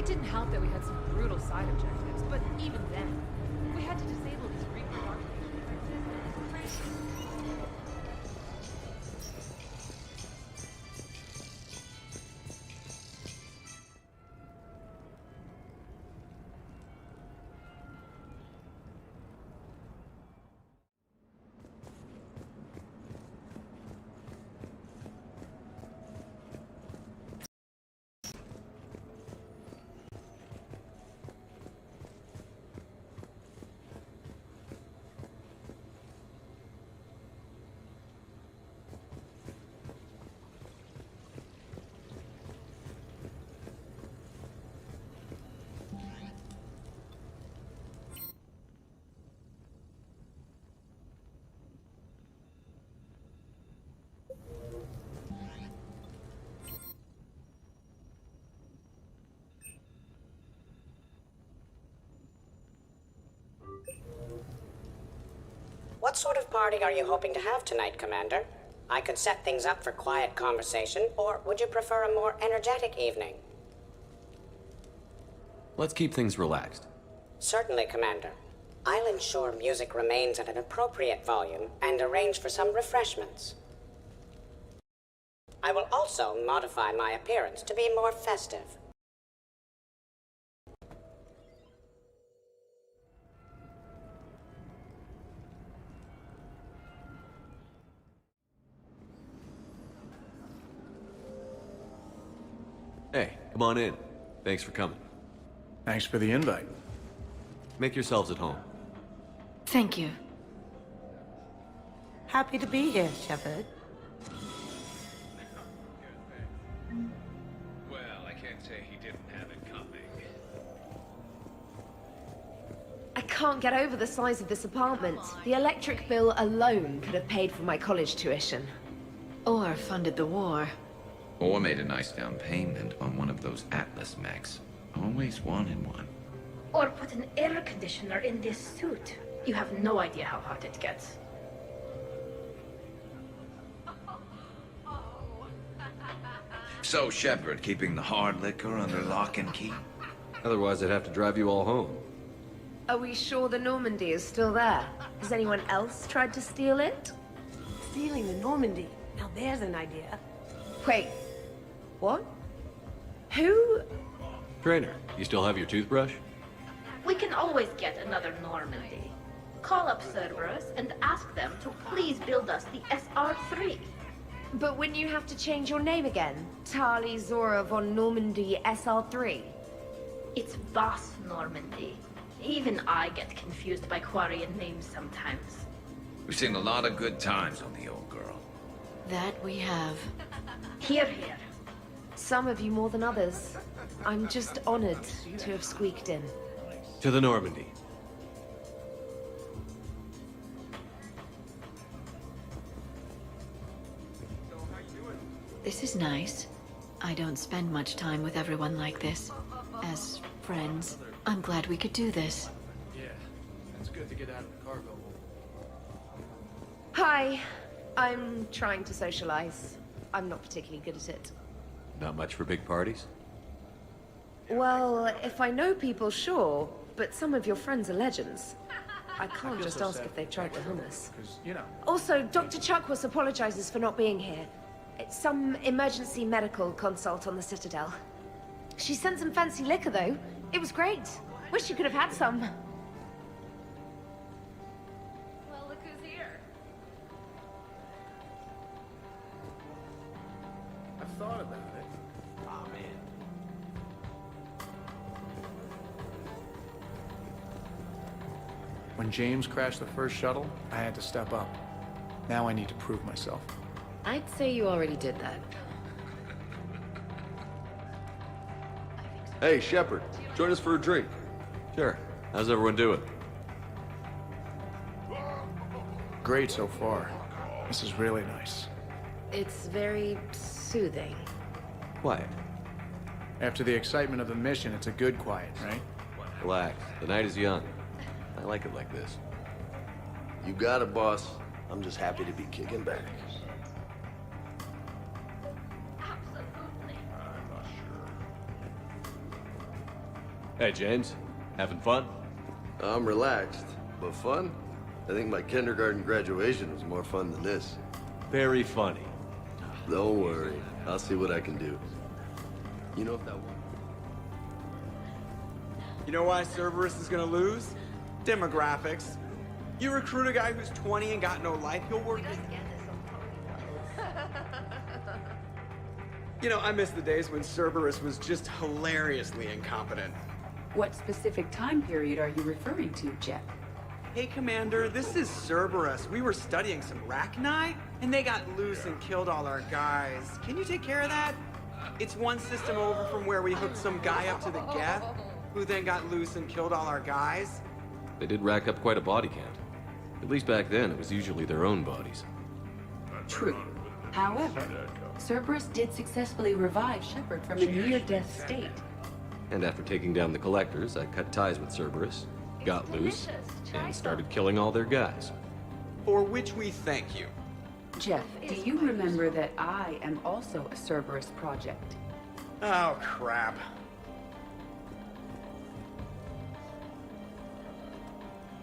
It didn't help that we had some brutal side objectives, but even then, we had to disable these reproduction defenses. What sort of party are you hoping to have tonight, Commander? I could set things up for quiet conversation, or would you prefer a more energetic evening? Let's keep things relaxed. Certainly, Commander. I'll ensure music remains at an appropriate volume and arrange for some refreshments. I will also modify my appearance to be more festive. Hey, come on in. Thanks for coming. Thanks for the invite. Make yourselves at home. Thank you. Happy to be here, Shepard. Well, I can't say he didn't have it coming. I can't get over the size of this apartment. The electric bill alone could have paid for my college tuition. Or funded the war. Or made a nice down payment on one of those Atlas mechs. Always wanted one. Or put an air conditioner in this suit. You have no idea how hot it gets. So, Shepard, keeping the hard liquor under lock and key? Otherwise, I'd have to drive you all home. Are we sure the Normandy is still there? Has anyone else tried to steal it? Stealing the Normandy. Now there's an idea. Wait, what? Who? Trainer, you still have your toothbrush? We can always get another Normandy. Call up Cerberus and ask them to please build us the SR-3. But wouldn't you have to change your name again? Tali Zora von Normandy SR3? It's Voss Normandy. Even I get confused by Quarian names sometimes. We've seen a lot of good times on the old girl. That we have. Here, here. Some of you more than others. I'm just honored to have squeaked in. To the Normandy. This is nice. I don't spend much time with everyone like this. As friends, I'm glad we could do this. Yeah, it's good to get out of the cargo hold. Hi. I'm trying to socialize. I'm not particularly good at it. Not much for big parties? Well, if I know people, sure. But some of your friends are legends. I can't feel just so ask sad if they've tried to harm us. Because, you know, Also, Dr. Chuckwas apologizes for not being here. It's some emergency medical consult on the Citadel. She sent some fancy liquor, though. It was great. Wish you could have had some. Well, look who's here. I've thought about it. Oh, man. When James crashed the first shuttle, I had to step up. Now I need to prove myself. I'd say you already did that. Hey, Shepard, join us for a drink. Sure. How's everyone doing? Great so far. This is really nice. It's very soothing. Quiet. After the excitement of the mission, it's a good quiet, right? Relax. The night is young. I like it like this. You got it, boss. I'm just happy to be kicking back. Absolutely. Hey, James. Having fun? I'm relaxed, but fun? I think my kindergarten graduation was more fun than this. Very funny. Don't worry. I'll see what I can do. You know if that one... You know why Cerberus is gonna lose? Demographics. You recruit a guy who's 20 and got no life, he'll work his... You know, I miss the days when Cerberus was just hilariously incompetent. What specific time period are you referring to, Jeff? Hey, Commander, this is Cerberus. We were studying some Rachni, and they got loose and killed all our guys. Can you take care of that? It's one system over from where we hooked some guy up to the Geth, who then got loose and killed all our guys. They did rack up quite a body count. At least back then, it was usually their own bodies. True. However, Cerberus did successfully revive Shepard from a near-death state. And after taking down the Collectors, I cut ties with Cerberus, got loose, and started killing all their guys. For which we thank you. Jeff, do you remember that I am also a Cerberus project? Oh, crap.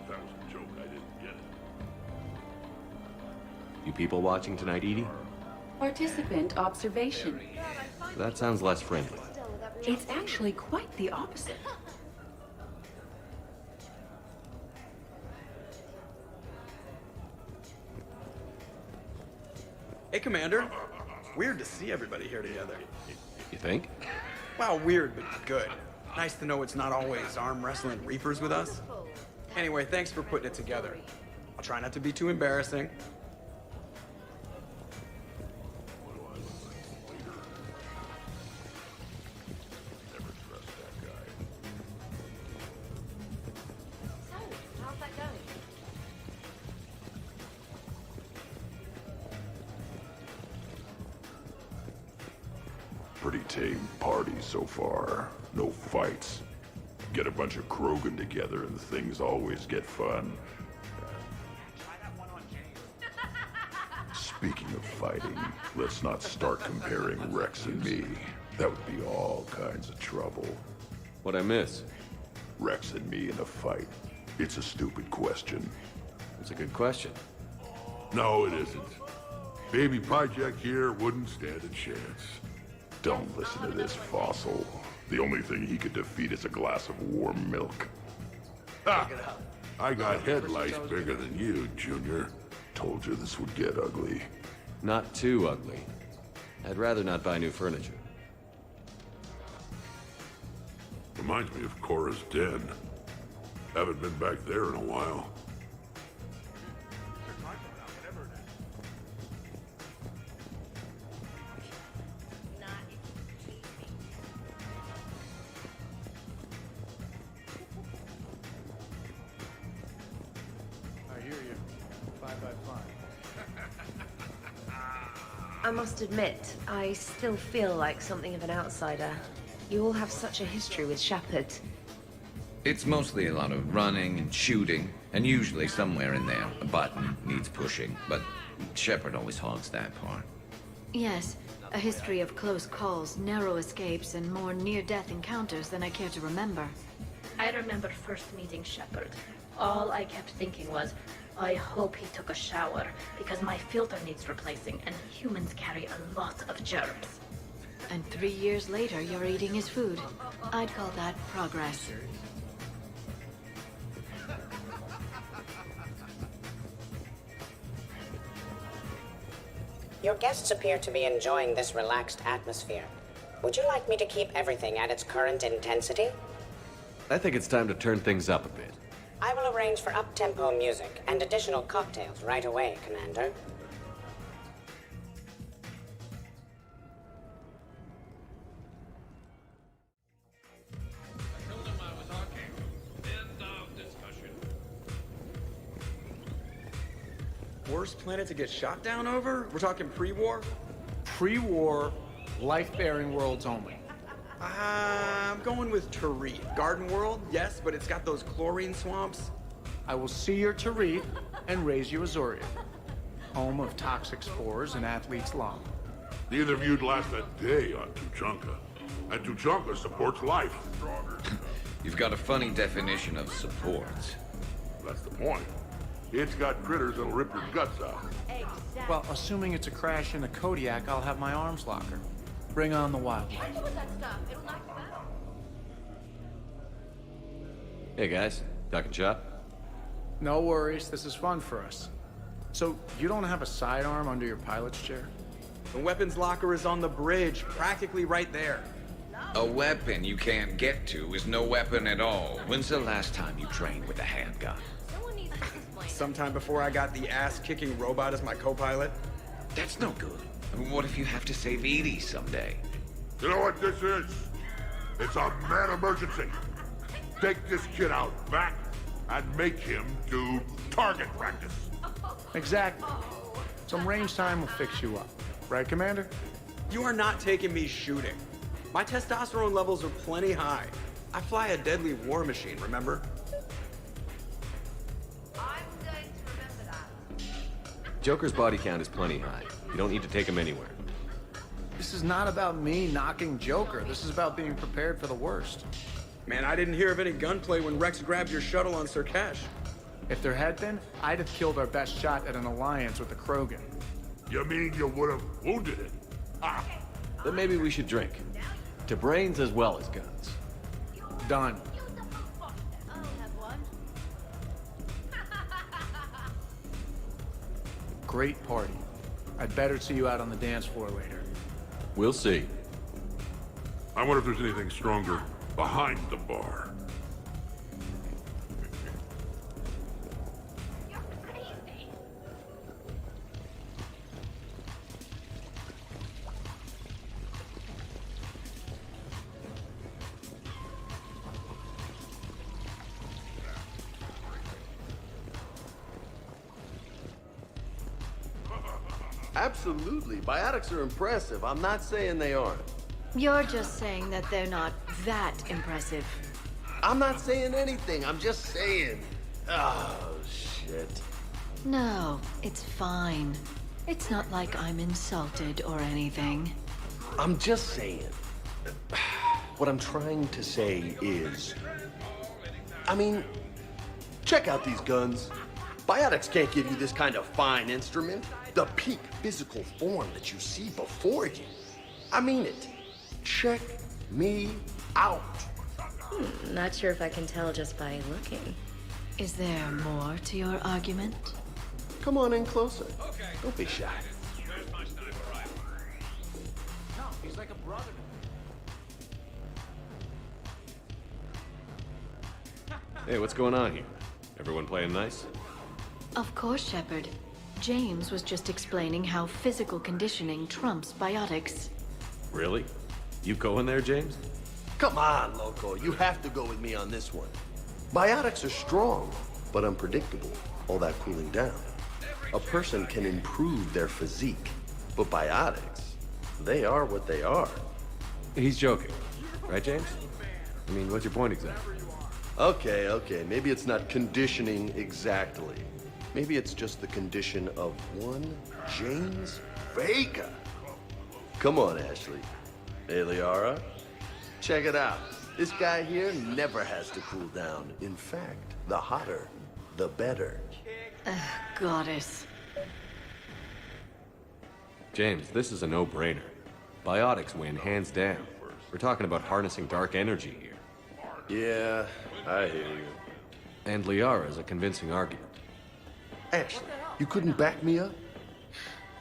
That was a joke. I didn't get it. You people watching tonight, Edie? Participant observation. That sounds less friendly. It's actually quite the opposite. Hey, Commander. Weird to see everybody here together. You think? Well, weird, but good. Nice to know it's not always arm wrestling reapers with us. Anyway, thanks for putting it together. I'll try not to be too embarrassing. Never trust that guy. So, how's that going? Pretty tame party so far. No fights. Get a bunch of Krogan together and things always get fun. Speaking of fighting, let's not start comparing Rex and me. That would be all kinds of trouble. What'd I miss? Rex and me in a fight. It's a stupid question. It's a good question. No, it isn't. Baby Project here wouldn't stand a chance. Don't listen to this fossil. The only thing he could defeat is a glass of warm milk. Ha! I got head lice bigger than you, Junior. Told you this would get ugly. Not too ugly. I'd rather not buy new furniture. Reminds me of Cora's den. Haven't been back there in a while. I hear you. 5 by 5. I must admit, I still feel like something of an outsider. You all have such a history with Shepard. It's mostly a lot of running and shooting, and usually somewhere in there, a button needs pushing, but Shepard always hogs that part. Yes, a history of close calls, narrow escapes, and more near-death encounters than I care to remember. I remember first meeting Shepard. All I kept thinking was, I hope he took a shower, because my filter needs replacing, and humans carry a lot of germs. And 3 years later, you're eating his food. I'd call that progress. Your guests appear to be enjoying this relaxed atmosphere. Would you like me to keep everything at its current intensity? I think it's time to turn things up a bit. I will arrange for up-tempo music and additional cocktails right away, Commander. Worst planet to get shot down over? We're talking pre-war? Pre-war, life-bearing worlds only. I'm going with Tarit. Garden World, yes, but it's got those chlorine swamps. I will see your Tarit and raise you Azoria, home of toxic spores and athlete's lung. Neither of you'd last a day on Tuchanka. And Tuchanka supports life. You've got a funny definition of support. That's the point. It's got critters that'll rip your guts out. Well, assuming it's a crash in a Kodiak, I'll have my arms locker. Bring on the wildlife. Hey guys, talking shop? No worries, this is fun for us. So, you don't have a sidearm under your pilot's chair? The weapons locker is on the bridge, practically right there. A weapon you can't get to is no weapon at all. When's the last time you trained with a handgun? Sometime before I got the ass-kicking robot as my co-pilot. That's no good. What if you have to save Edie someday? You know what this is? It's a mad emergency. Take this kid out back and make him do target practice. Exactly. Some range time will fix you up. Right, Commander? You are not taking me shooting. My testosterone levels are plenty high. I fly a deadly war machine, remember? Joker's body count is plenty high. You don't need to take him anywhere. This is not about me knocking Joker. This is about being prepared for the worst. Man, I didn't hear of any gunplay when Rex grabbed your shuttle on Surkash. If there had been, I'd have killed our best shot at an alliance with the Krogan. You mean you would have wounded it? Ah. Then maybe we should drink. To brains as well as guns. Done. Great party. I'd better see you out on the dance floor later. We'll see. I wonder if there's anything stronger behind the bar. Absolutely. Biotics are impressive. I'm not saying they aren't. You're just saying that they're not that impressive. I'm not saying anything. I'm just saying. Oh, shit. No, it's fine. It's not like I'm insulted or anything. I'm just saying. What I'm trying to say is... I mean, check out these guns. Biotics can't give you this kind of fine instrument. The peak physical form that you see before you. I mean it. Check me out. Not sure if I can tell just by looking. Is there more to your argument? Come on in closer. Don't be shy. No, he's like a brother to me. Hey, what's going on here? Everyone playing nice? Of course, Shepard. James was just explaining how physical conditioning trumps biotics. Really? You going there, James? Come on, Loco. You have to go with me on this one. Biotics are strong, but unpredictable. All that cooling down. A person can improve their physique, but biotics, they are what they are. He's joking. Right, James? I mean, what's your point exactly? Okay. Maybe it's not conditioning exactly. Maybe it's just the condition of one James Vega. Come on, Ashley. Hey, Liara. Check it out. This guy here never has to cool down. In fact, the hotter, the better. Goddess. James, this is a no-brainer. Biotics win, hands down. We're talking about harnessing dark energy here. Yeah, I hear you. And Liara is a convincing argument. Ashley, you couldn't back me up?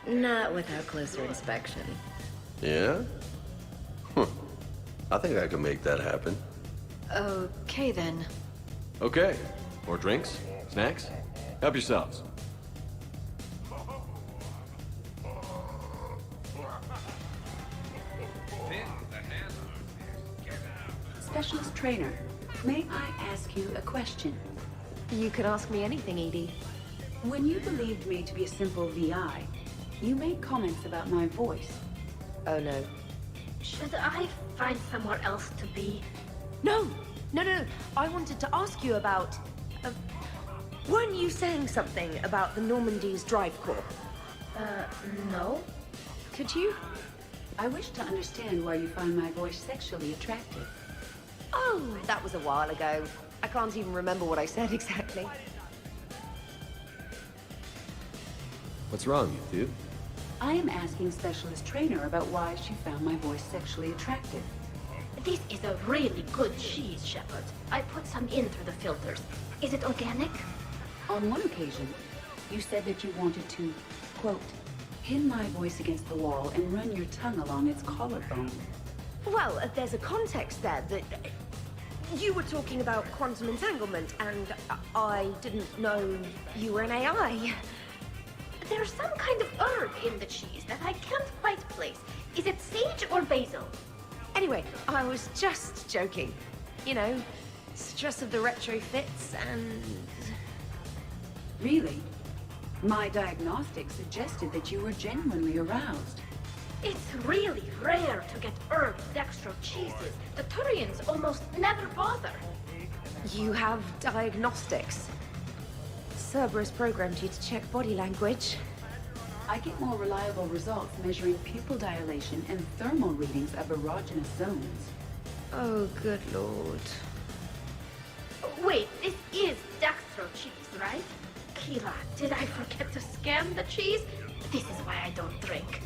Not without closer inspection. Yeah? I think I can make that happen. Okay, then. Okay. More drinks? Snacks? Help yourselves. Specialist trainer, may I ask you a question? You can ask me anything, Edie. When you believed me to be a simple VI, you made comments about my voice. Oh, no. Should I find somewhere else to be? No! I wanted to ask you about... weren't you saying something about the Normandy's Drive Corps? No. Could you? I wish to understand why you find my voice sexually attractive. Oh, that was a while ago. I can't even remember what I said exactly. What's wrong, you two? I am asking Specialist Trainer about why she found my voice sexually attractive. This is a really good cheese, Shepard. I put some in through the filters. Is it organic? On one occasion, you said that you wanted to, quote, pin my voice against the wall and run your tongue along its collarbone. Well, there's a context there that... You were talking about quantum entanglement, and I didn't know you were an AI. There's some kind of herb in the cheese that I can't quite place. Is it sage or basil? Anyway, I was just joking. You know, stress of the retrofits and... Really? My diagnostic suggested that you were genuinely aroused. It's really rare to get herb dextro cheeses. The Turians almost never bother. You have diagnostics. Cerberus programmed you to check body language. I get more reliable results measuring pupil dilation and thermal readings of erogenous zones. Oh, good lord. Wait, this is dextro cheese, right? Keela, did I forget to scan the cheese? This is why I don't drink.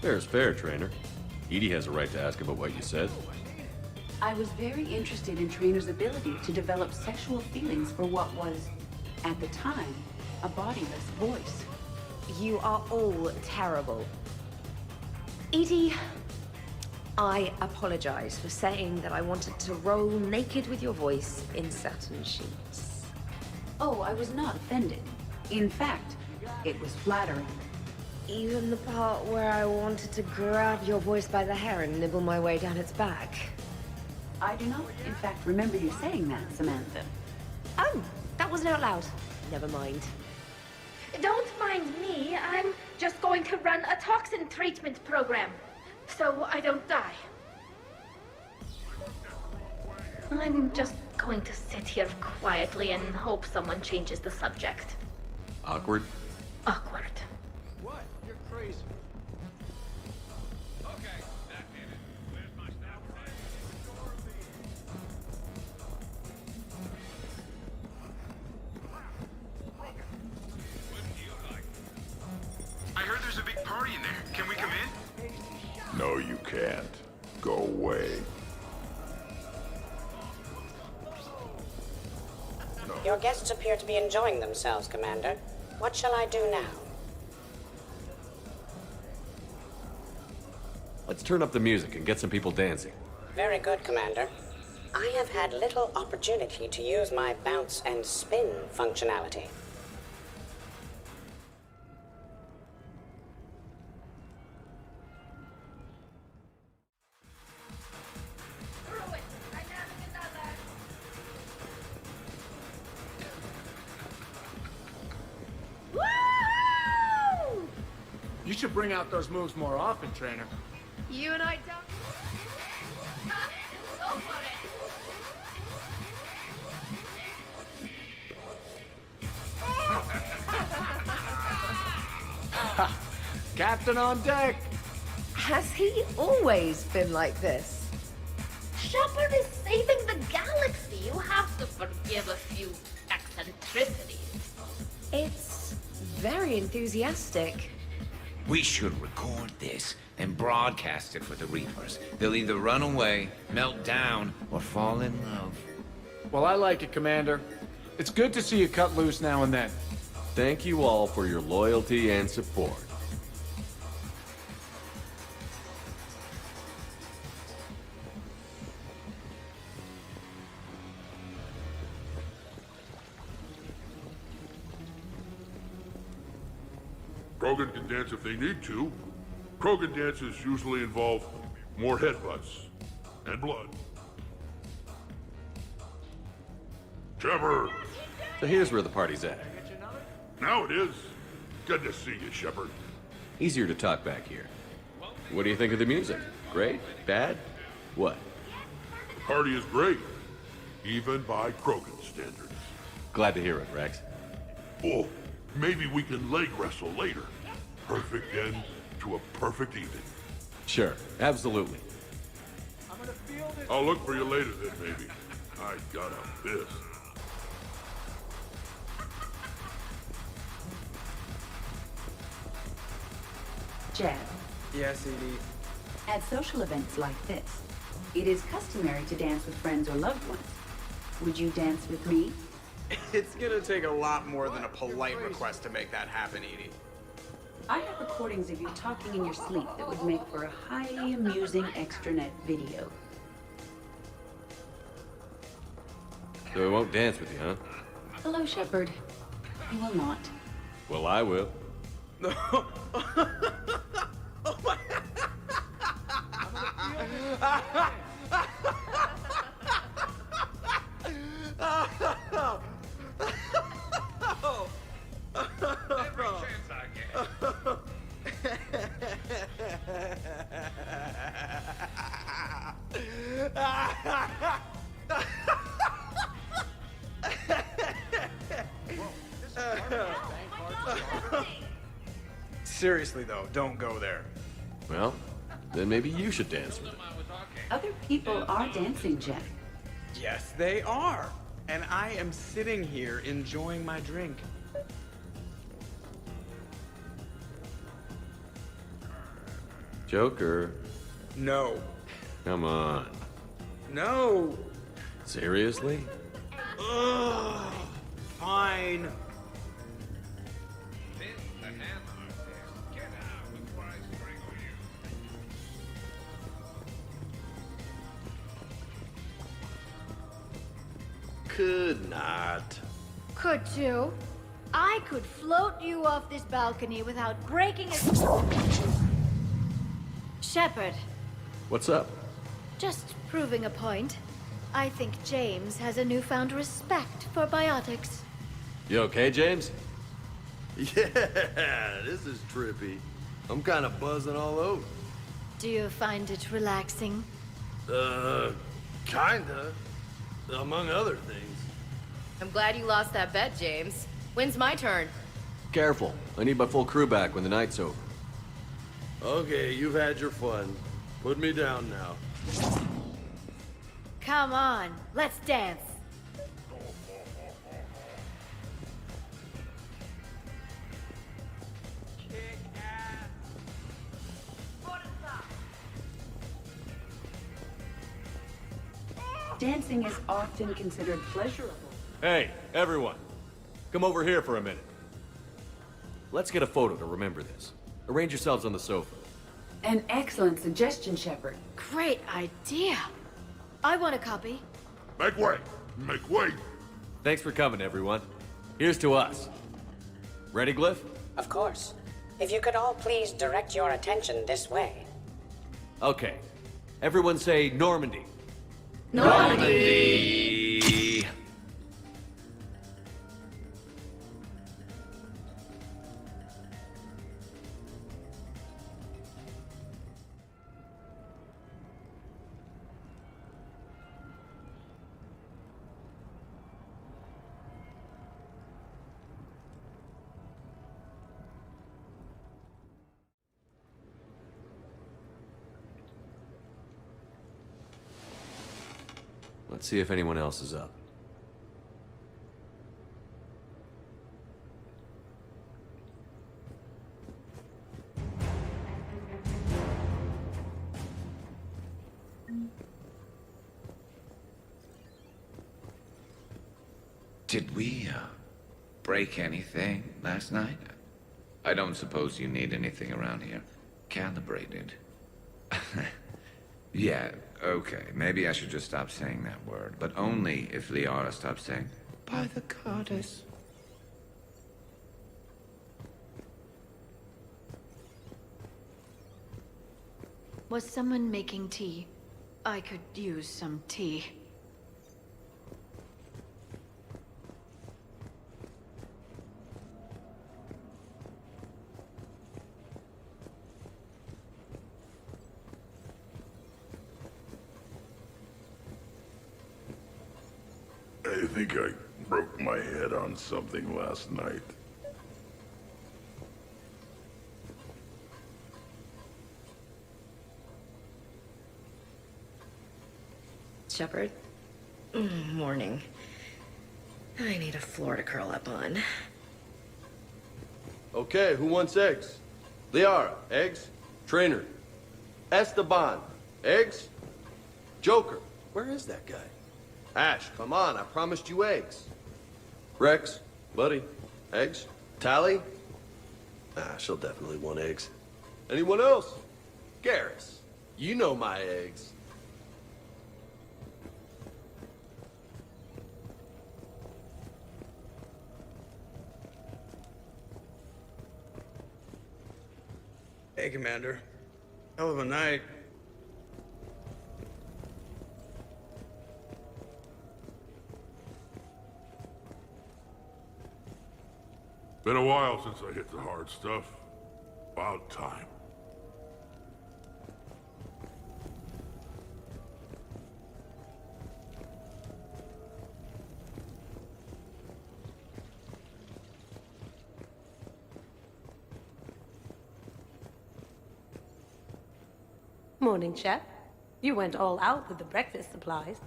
Fair's fair, Trainer. Edie has a right to ask about what you said. I was very interested in Trainer's ability to develop sexual feelings for what was, at the time, a bodiless voice. You are all terrible. Edie, I apologize for saying that I wanted to roll naked with your voice in satin sheets. Oh, I was not offended. In fact, it was flattering. Even the part where I wanted to grab your voice by the hair and nibble my way down its back. I do not, in fact, remember you saying that, Samantha. Oh, that wasn't out loud. Never mind. Don't mind me. I'm just going to run a toxin treatment program, so I don't die. I'm just going to sit here quietly and hope someone changes the subject. Awkward? Awkward. What? You're crazy. Okay, that did it. Where's my snap? I heard there's a big party in there. Can we come in? No, you can't. Go away. Your guests appear to be enjoying themselves, Commander. What shall I do now? Let's turn up the music and get some people dancing. Very good, Commander. I have had little opportunity to use my bounce and spin functionality. You should bring out those moves more often, Trainer. You and I don't... Go for it! Captain on deck! Has he always been like this? Shepard is saving the galaxy. You have to forgive a few eccentricities. It's very enthusiastic. We should record this and broadcast it for the Reapers. They'll either run away, melt down, or fall in love. Well, I like it, Commander. It's good to see you cut loose now and then. Thank you all for your loyalty and support. Krogan can dance if they need to. Krogan dances usually involve more headbutts and blood. Shepard! So here's where the party's at. Now it is. Good to see you, Shepard. Easier to talk back here. What do you think of the music? Great? Bad? What? Party is great, even by Krogan standards. Glad to hear it, Rex. Oh, maybe we can leg wrestle later. Perfect end to a perfect evening. Sure, absolutely. I'll look for you later then, maybe. I got a this. Jed, Yes, Edie. at social events like this, it is customary to dance with friends or loved ones. Would you dance with me? It's gonna take a lot more than a polite request to make that happen, Edie. I have recordings of you talking in your sleep that would make for a highly amusing extranet video. So we won't dance with you, huh? Hello, Shepard. You will not. Well, I will. Every chance I get. Seriously, though, don't go there. Well, then maybe you should dance with me. Other people are dancing, Jack. Yes, they are. And I am sitting here enjoying my drink. Joker, No. come on. No. Seriously? Ugh. Fine. The hammer. Get out before I strangle you. Could not. Could you? I could float you off this balcony without breaking a... Shepard, What's up? just proving a point. I think James has a newfound respect for biotics. You okay, James? Yeah, this is trippy. I'm kind of buzzing all over. Do you find it relaxing? Kinda. Among other things. I'm glad you lost that bet, James. When's my turn? Careful. I need my full crew back when the night's over. Okay, you've had your fun. Put me down now. Come on, let's dance. Dancing is often considered pleasurable. Hey, everyone. Come over here for a minute. Let's get a photo to remember this. Arrange yourselves on the sofa. An excellent suggestion, Shepard. Great idea. I want a copy. Make way! Make way! Thanks for coming, everyone. Here's to us. Ready, Glyph? Of course. If you could all please direct your attention this way. Okay. Everyone say Normandy. Normandy! Let's see if anyone else is up. Did we, break anything last night? I don't suppose you need anything around here. Calibrated. Yeah, okay. Maybe I should just stop saying that word. But only if Liara stops saying, by the goddess. Was someone making tea? I could use some tea. I think I broke my head on something last night. Shepard. Morning. I need a floor to curl up on. Okay, who wants eggs? Liara, eggs? Trainer. Esteban, eggs? Joker, where is that guy? Ash, come on, I promised you eggs. Rex, buddy, eggs? Tally? Ah, she'll definitely want eggs. Anyone else? Garrus, you know my eggs. Hey, Commander. Hell of a night. Been a while since I hit the hard stuff. About time. Morning, Chef. You went all out with the breakfast supplies.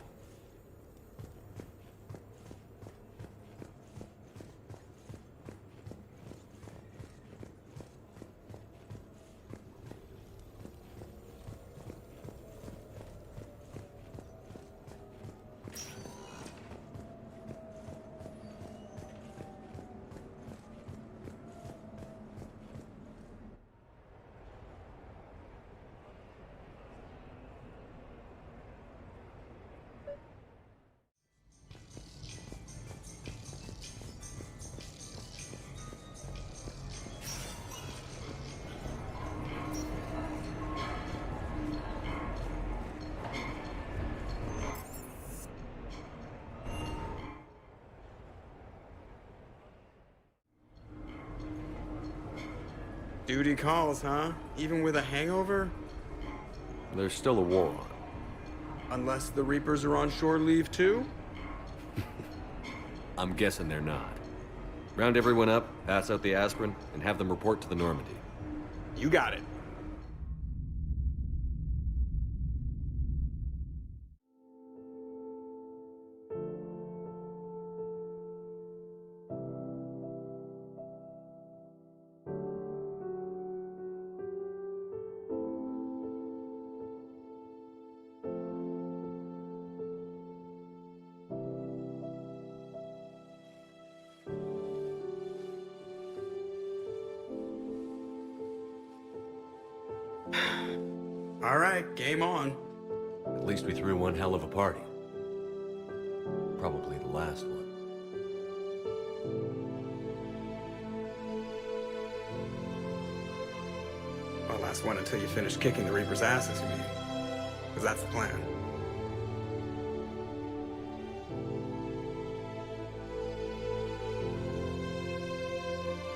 Duty calls, huh? Even with a hangover? There's still a war on. Unless the Reapers are on shore leave too? I'm guessing they're not. Round everyone up, pass out the aspirin, and have them report to the Normandy. You got it. All right, game on. At least we threw one hell of a party. Probably the last one. Well, last one until you finish kicking the Reapers' asses, you mean? Because that's the plan.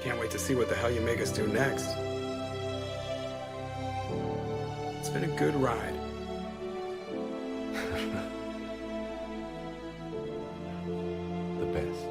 Can't wait to see what the hell you make us do next. It's been a good ride. The best.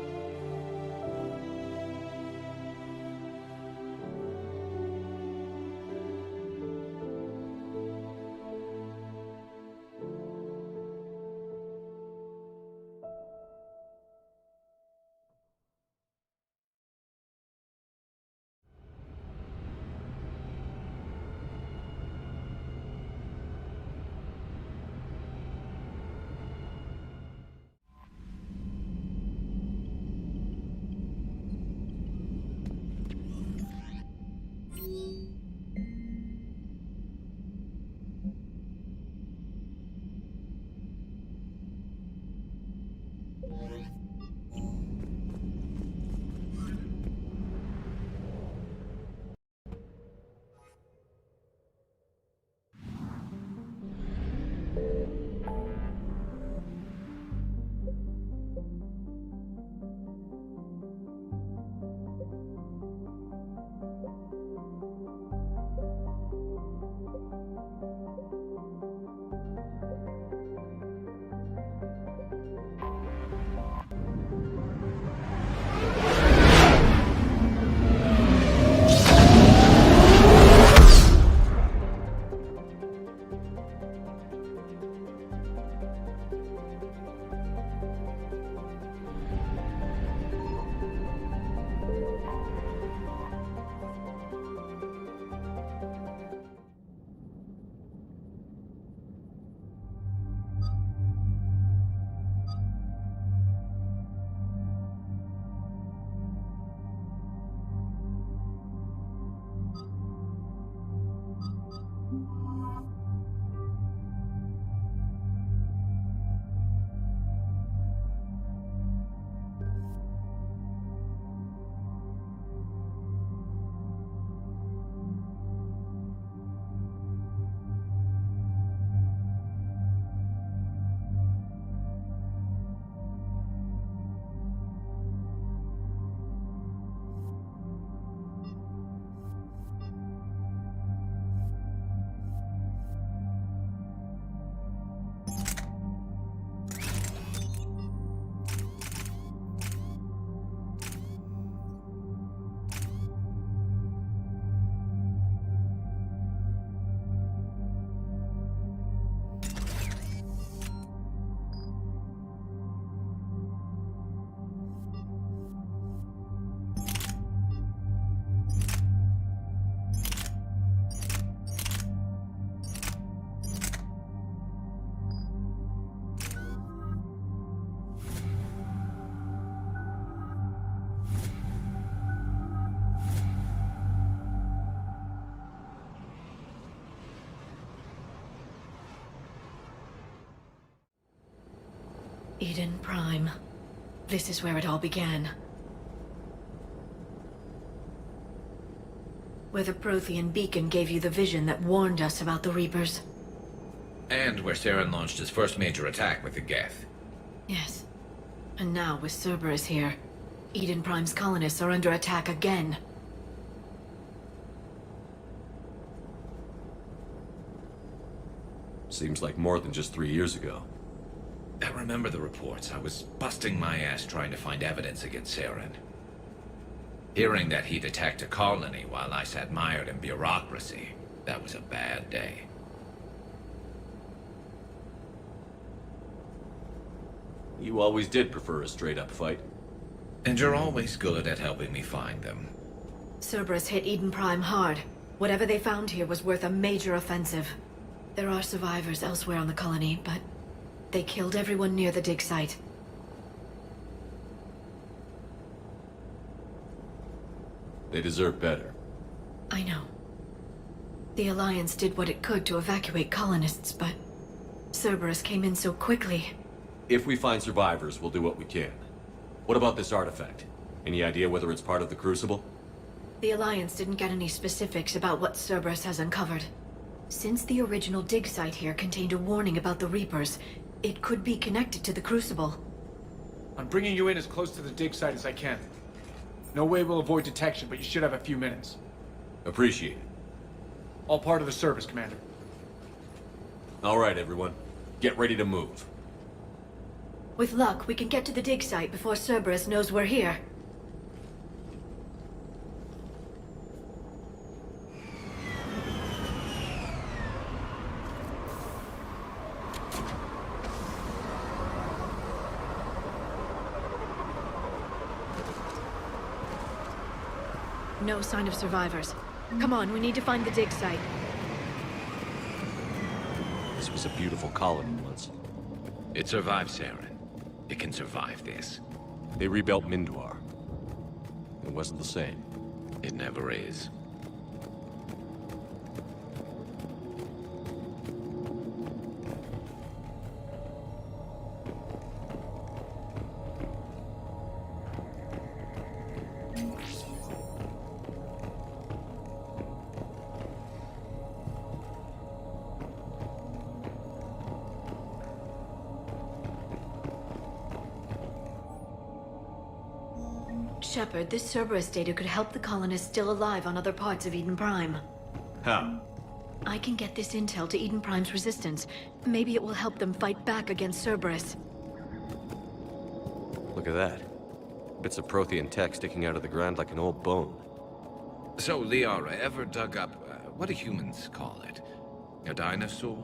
Eden Prime. This is where it all began. Where the Prothean beacon gave you the vision that warned us about the Reapers. And where Saren launched his first major attack with the Geth. Yes. And now, with Cerberus here, Eden Prime's colonists are under attack again. Seems like more than just 3 years ago. I remember the reports. I was busting my ass trying to find evidence against Saren. Hearing that he'd attacked a colony while I sat mired in bureaucracy, that was a bad day. You always did prefer a straight-up fight. And you're always good at helping me find them. Cerberus hit Eden Prime hard. Whatever they found here was worth a major offensive. There are survivors elsewhere on the colony, but they killed everyone near the dig site. They deserve better. I know. The Alliance did what it could to evacuate colonists, but Cerberus came in so quickly. If we find survivors, we'll do what we can. What about this artifact? Any idea whether it's part of the Crucible? The Alliance didn't get any specifics about what Cerberus has uncovered. Since the original dig site here contained a warning about the Reapers, it could be connected to the Crucible. I'm bringing you in as close to the dig site as I can. No way we'll avoid detection, but you should have a few minutes. Appreciate it. All part of the service, Commander. All right, everyone. Get ready to move. With luck, we can get to the dig site before Cerberus knows we're here. No sign of survivors. Come on, we need to find the dig site. This was a beautiful colony once. It survived Saren. It can survive this. They rebuilt Mindoir. It wasn't the same. It never is. Shepard, this Cerberus data could help the colonists still alive on other parts of Eden Prime. How? I can get this intel to Eden Prime's resistance. Maybe it will help them fight back against Cerberus. Look at that. Bits of Prothean tech sticking out of the ground like an old bone. So, Liara, ever dug up, what do humans call it? A dinosaur?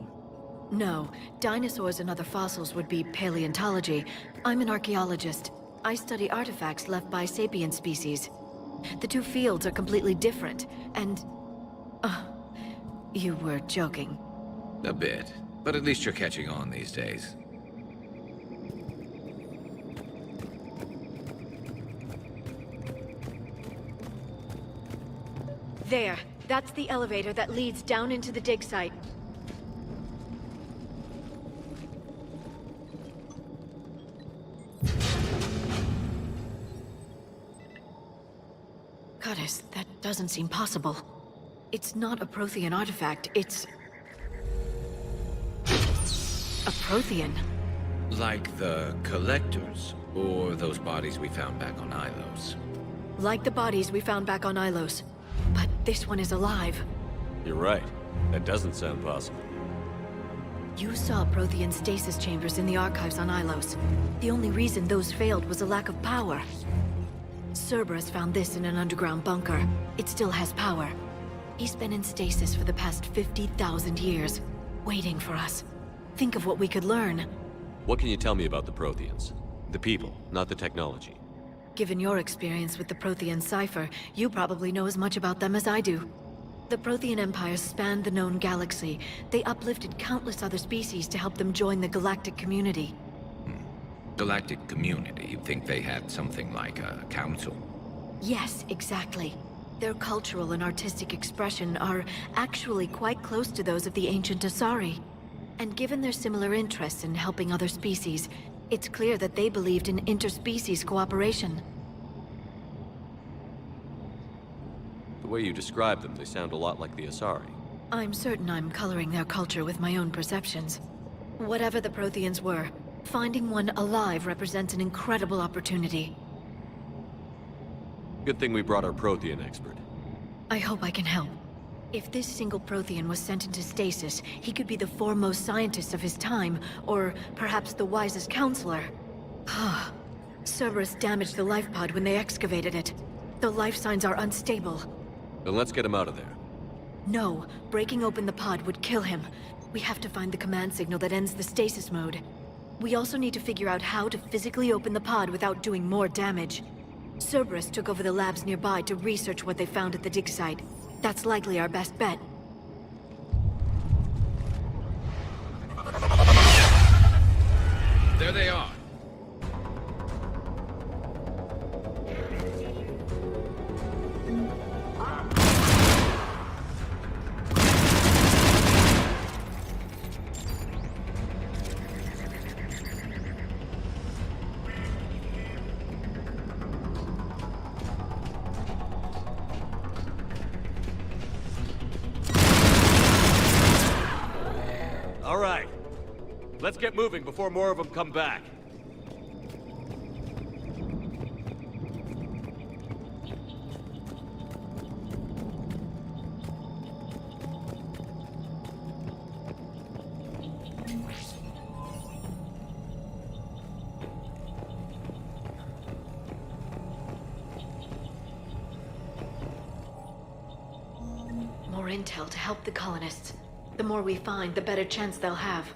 No, dinosaurs and other fossils would be paleontology. I'm an archaeologist. I study artifacts left by sapient species. The two fields are completely different, and... you were joking. A bit, but at least you're catching on these days. There, that's the elevator that leads down into the dig site. Goddess, that doesn't seem possible. It's not a Prothean artifact, it's... a Prothean. Like the Collectors, or those bodies we found back on Ilos. Like the bodies we found back on Ilos. But this one is alive. You're right. That doesn't sound possible. You saw Prothean stasis chambers in the archives on Ilos. The only reason those failed was a lack of power. Cerberus found this in an underground bunker. It still has power. He's been in stasis for the past 50,000 years, waiting for us. Think of what we could learn. What can you tell me about the Protheans? The people, not the technology. Given your experience with the Prothean cipher, you probably know as much about them as I do. The Prothean Empire spanned the known galaxy. They uplifted countless other species to help them join the galactic community. Galactic community? You'd think they had something like a council? Yes, exactly. Their cultural and artistic expression are actually quite close to those of the ancient Asari. And given their similar interests in helping other species, It's clear that they believed in interspecies cooperation. The way you describe them, they sound a lot like the Asari. I'm certain I'm coloring their culture with my own perceptions. Whatever the Protheans were, finding one alive represents an incredible opportunity. Good thing we brought our Prothean expert. I hope I can help. If this single Prothean was sent into stasis, he could be the foremost scientist of his time, or perhaps the wisest counselor. Cerberus damaged the life pod when they excavated it. The life signs are unstable. Then let's get him out of there. No, breaking open the pod would kill him. We have to find the command signal that ends the stasis mode. We also need to figure out how to physically open the pod without doing more damage. Cerberus took over the labs nearby to research what they found at the dig site. That's likely our best bet. There they are. All right. Let's get moving before more of them come back. More intel to help the colonists. The more we find, the better chance they'll have.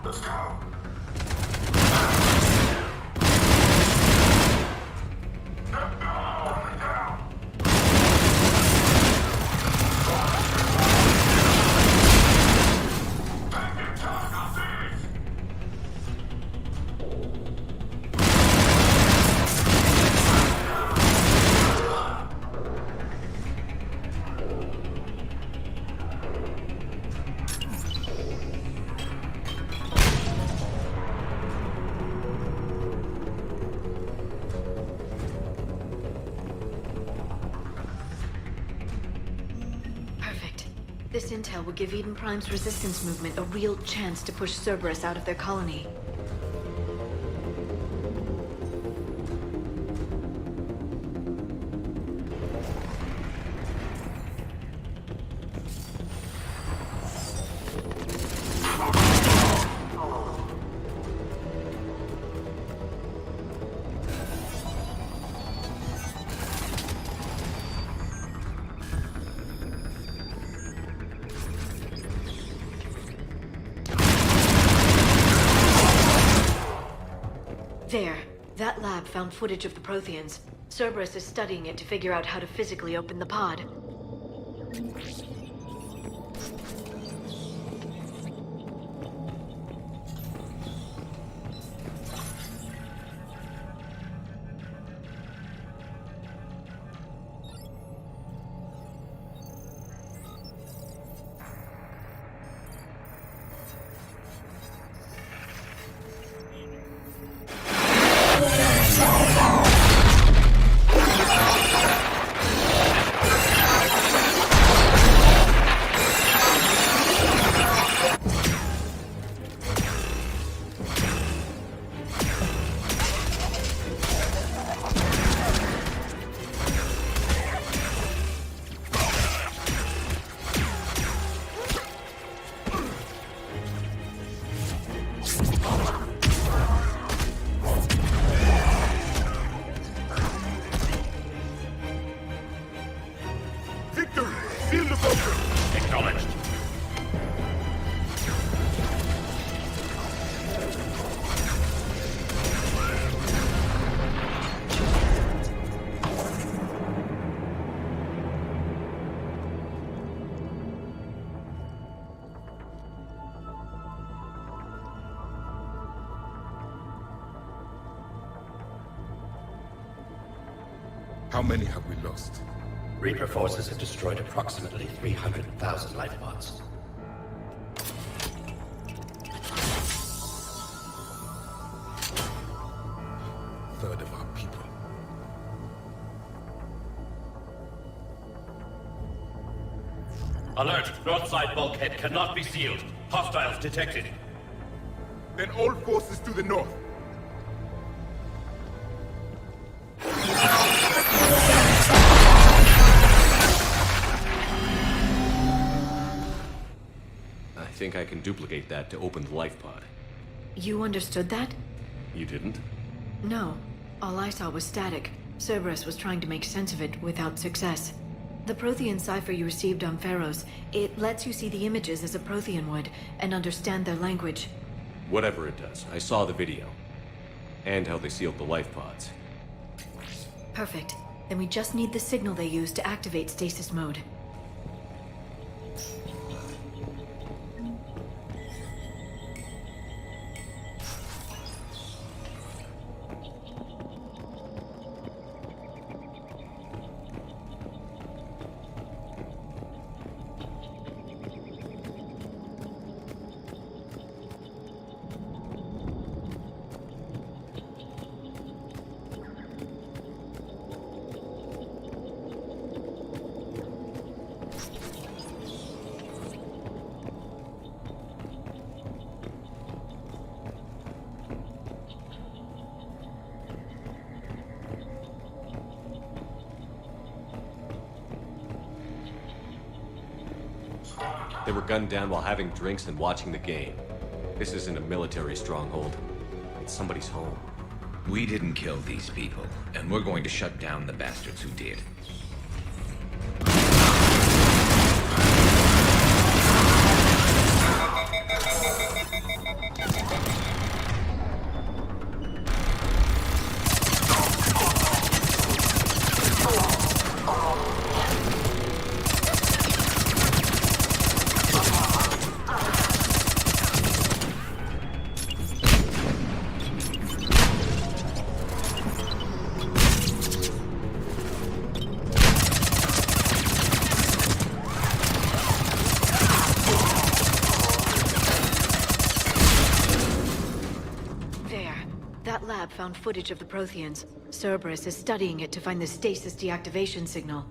Let's go. This intel will give Eden Prime's resistance movement a real chance to push Cerberus out of their colony. There. That lab found footage of the Protheans. Cerberus is studying it to figure out how to physically open the pod. How many have we lost? Reaper forces have destroyed approximately 300,000 life pods. Third of our people. Alert! North side bulkhead cannot be sealed. Hostiles detected. Then all forces to the north. I think I can duplicate that to open the life pod. You understood that? You didn't? No. All I saw was static. Cerberus was trying to make sense of it without success. The Prothean cipher you received on Pharos, it lets you see the images as a Prothean would, and understand their language. Whatever it does, I saw the video. And how they sealed the life pods. Perfect. Then we just need the signal they used to activate stasis mode. They were gunned down while having drinks and watching the game. This isn't a military stronghold. It's somebody's home. We didn't kill these people, and we're going to shut down the bastards who did. Found footage of the Protheans. Cerberus is studying it to find the stasis deactivation signal.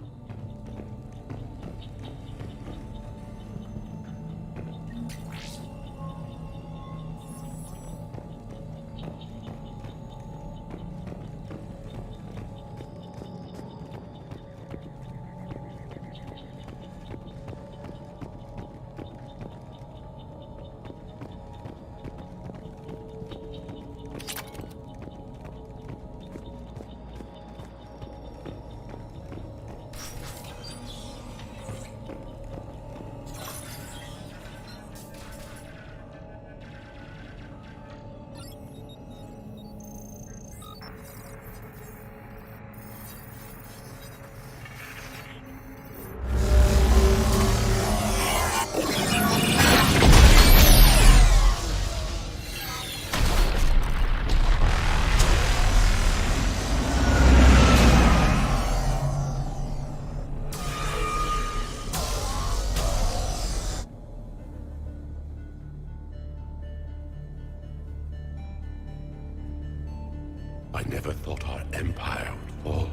I never thought our empire would fall.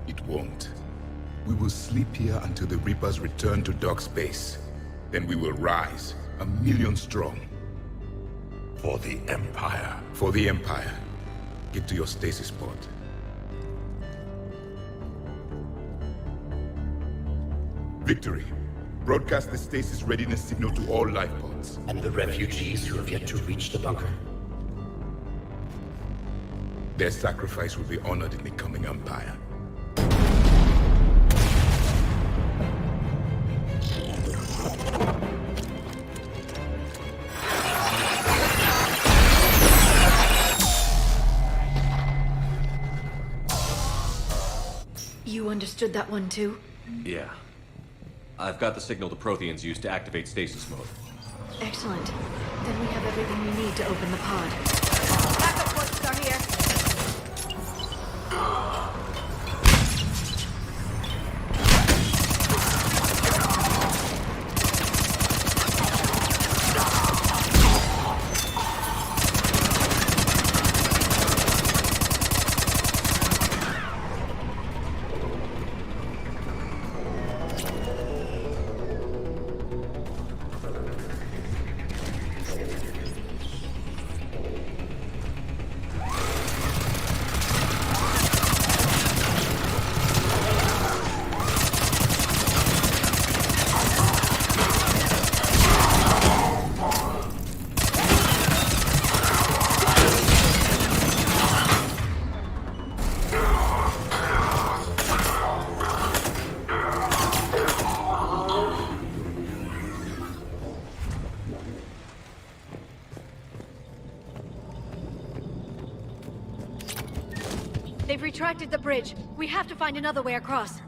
It won't. We will sleep here until the Reapers return to dark space. Then we will rise, 1,000,000 strong. For the Empire. For the Empire. Get to your stasis pod. Victory. Broadcast the stasis readiness signal to all life pods. And the refugees who have yet to reach the bunker. Their sacrifice will be honored in the coming Empire. You understood that one too? Yeah. I've got the signal the Protheans used to activate stasis mode. Excellent. Then we have everything we need to open the pod. Backup forces are here. They've retracted the bridge. We have to find another way across.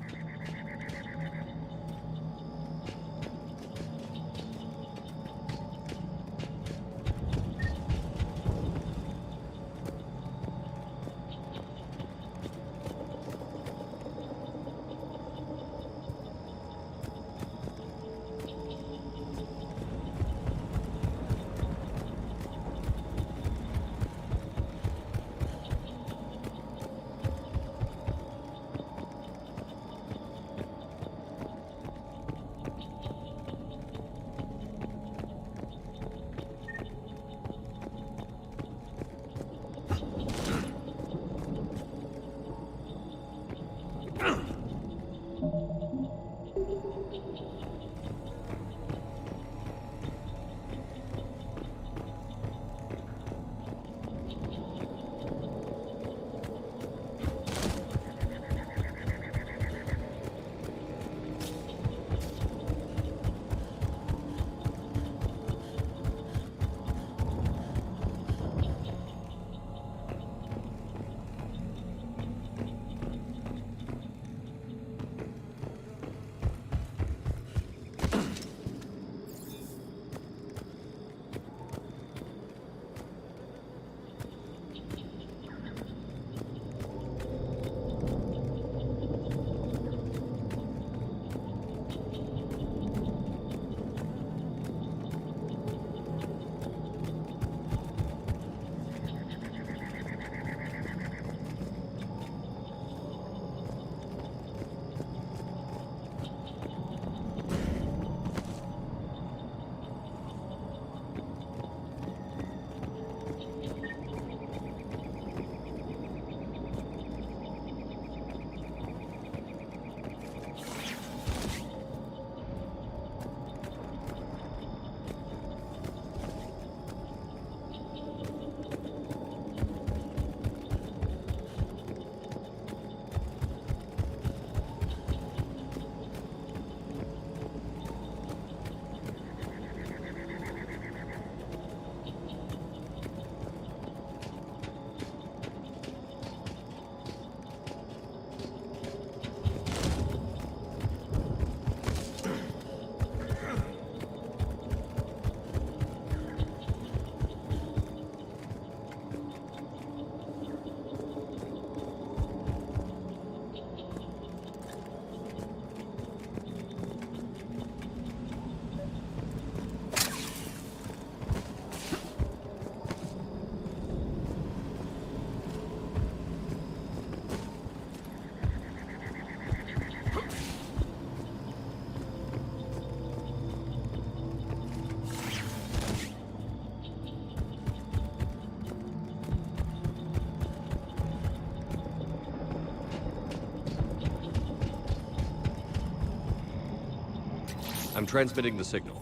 I'm transmitting the signal.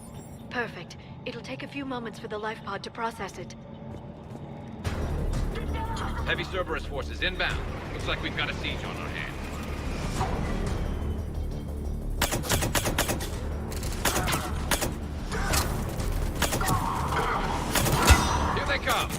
Perfect. It'll take a few moments for the life pod to process it. Heavy Cerberus forces inbound. Looks like we've got a siege on our hands. Here they come!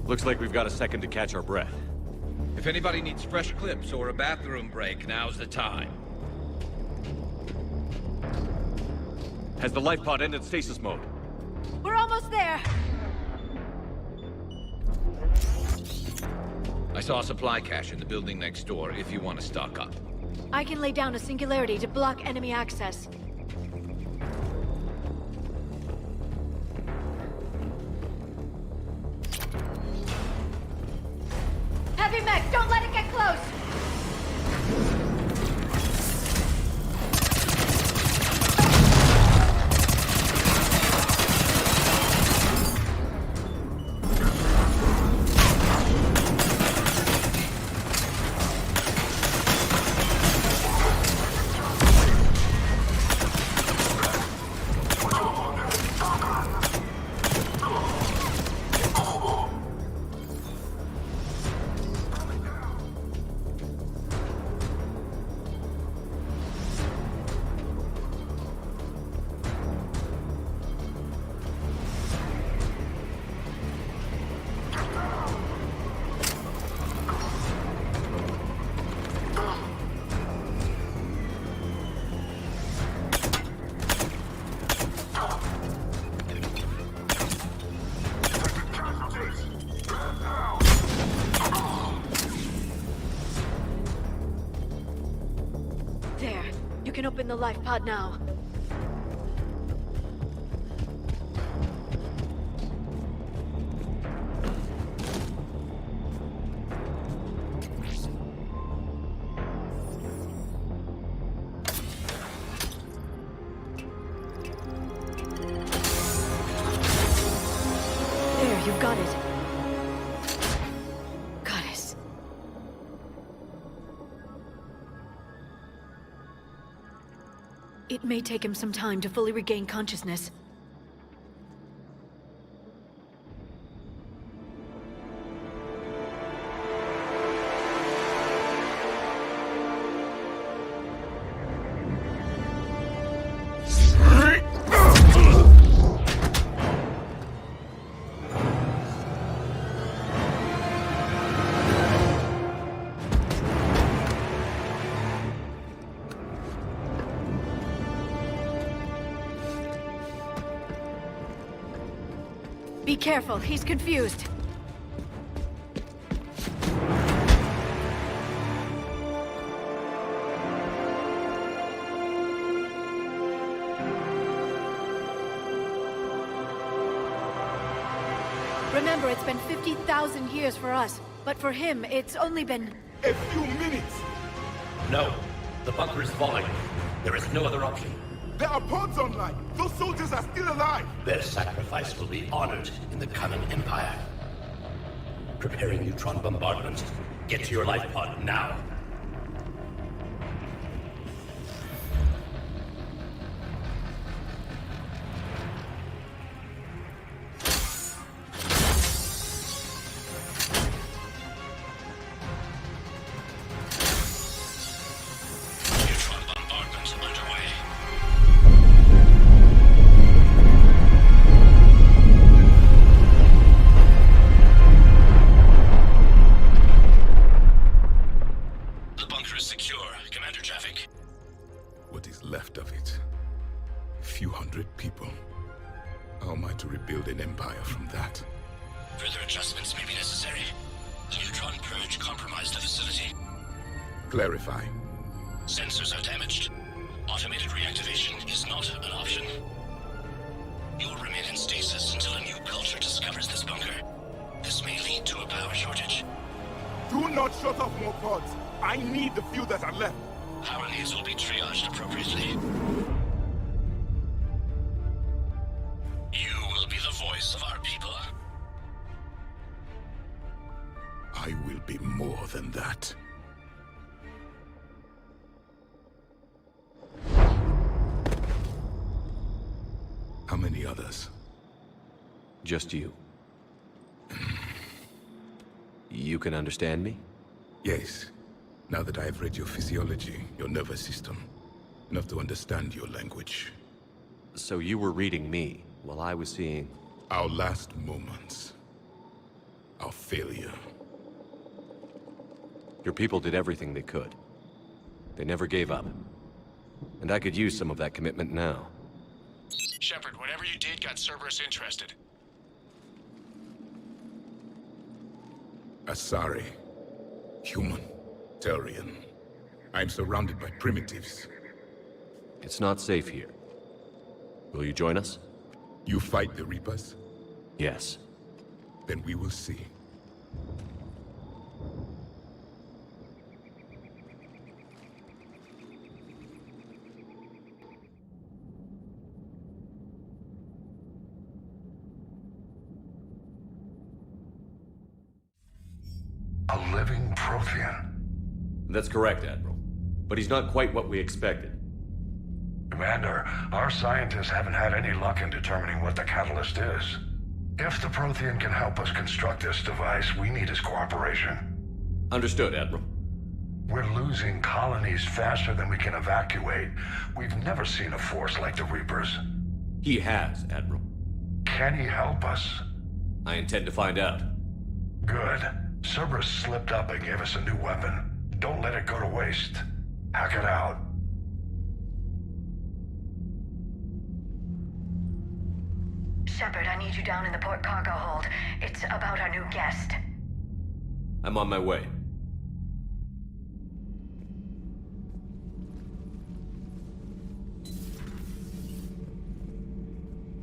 Looks like we've got a second to catch our breath. If anybody needs fresh clips or a bathroom break, now's the time. Has the life pod ended stasis mode? We're almost there! I saw a supply cache in the building next door if you want to stock up. I can lay down a singularity to block enemy access. Heavy mech, don't let it get close! There. You can open the life pod now. There, you've got it. Goddess. It may take him some time to fully regain consciousness. Be careful, he's confused. Remember, it's been 50,000 years for us, but for him, it's only been... A few minutes! No. The bunker is falling. There is no other option. There are pods online! Those soldiers are still alive! Their sacrifice will be honored in the coming Empire. Preparing neutron bombardment. Get to your life pod now. What is left of it? A few hundred people. How am I to rebuild an empire from that? Further adjustments may be necessary. The neutron purge compromised the facility. Clarify. Sensors are damaged. Automated reactivation is not an option. You'll remain in stasis until a new culture discovers this bunker. This may lead to a power shortage. Do not shut off more pods. I need the few that are left. Power needs will be triaged appropriately. You will be the voice of our people. I will be more than that. How many others? Just you. You can understand me? Yes. Now that I have read your physiology, your nervous system, enough to understand your language. So you were reading me, while I was seeing... Our last moments. Our failure. Your people did everything they could. They never gave up. And I could use some of that commitment now. Shepard, whatever you did got Cerberus interested. Asari. Human. Turian. I'm surrounded by primitives. It's not safe here. Will you join us? You fight the Reapers? Yes. Then we will see. A living Prothean. That's correct, Admiral. But he's not quite what we expected. Commander, our scientists haven't had any luck in determining what the catalyst is. If the Prothean can help us construct this device, we need his cooperation. Understood, Admiral. We're losing colonies faster than we can evacuate. We've never seen a force like the Reapers. He has, Admiral. Can he help us? I intend to find out. Good. Cerberus slipped up and gave us a new weapon. Don't let it go to waste. Hack it out. Shepard, I need you down in the port cargo hold. It's about our new guest. I'm on my way.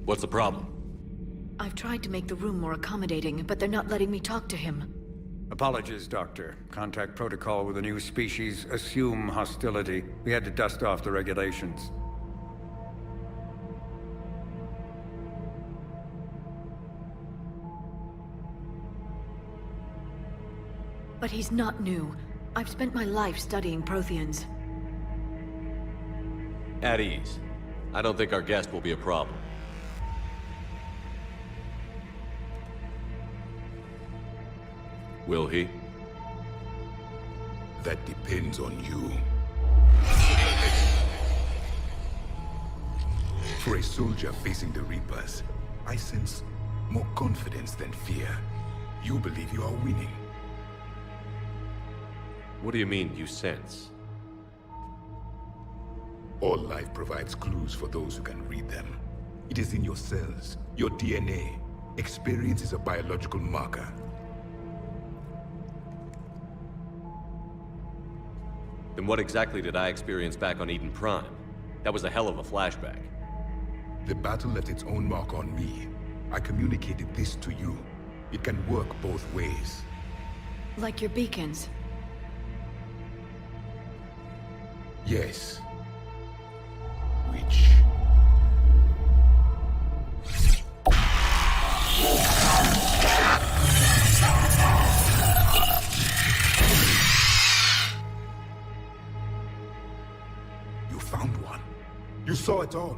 What's the problem? I've tried to make the room more accommodating, but they're not letting me talk to him. Apologies, Doctor. Contact protocol with a new species. Assume hostility. We had to dust off the regulations. But he's not new. I've spent my life studying Protheans. At ease. I don't think our guest will be a problem. Will he? That depends on you. For a soldier facing the Reapers, I sense more confidence than fear. You believe you are winning. What do you mean, you sense? All life provides clues for those who can read them. It is in your cells, your DNA. Experience is a biological marker. Then what exactly did I experience back on Eden Prime? That was a hell of a flashback. The battle left its own mark on me. I communicated this to you. It can work both ways. Like your beacons. Yes. Which... You found one. You saw it all.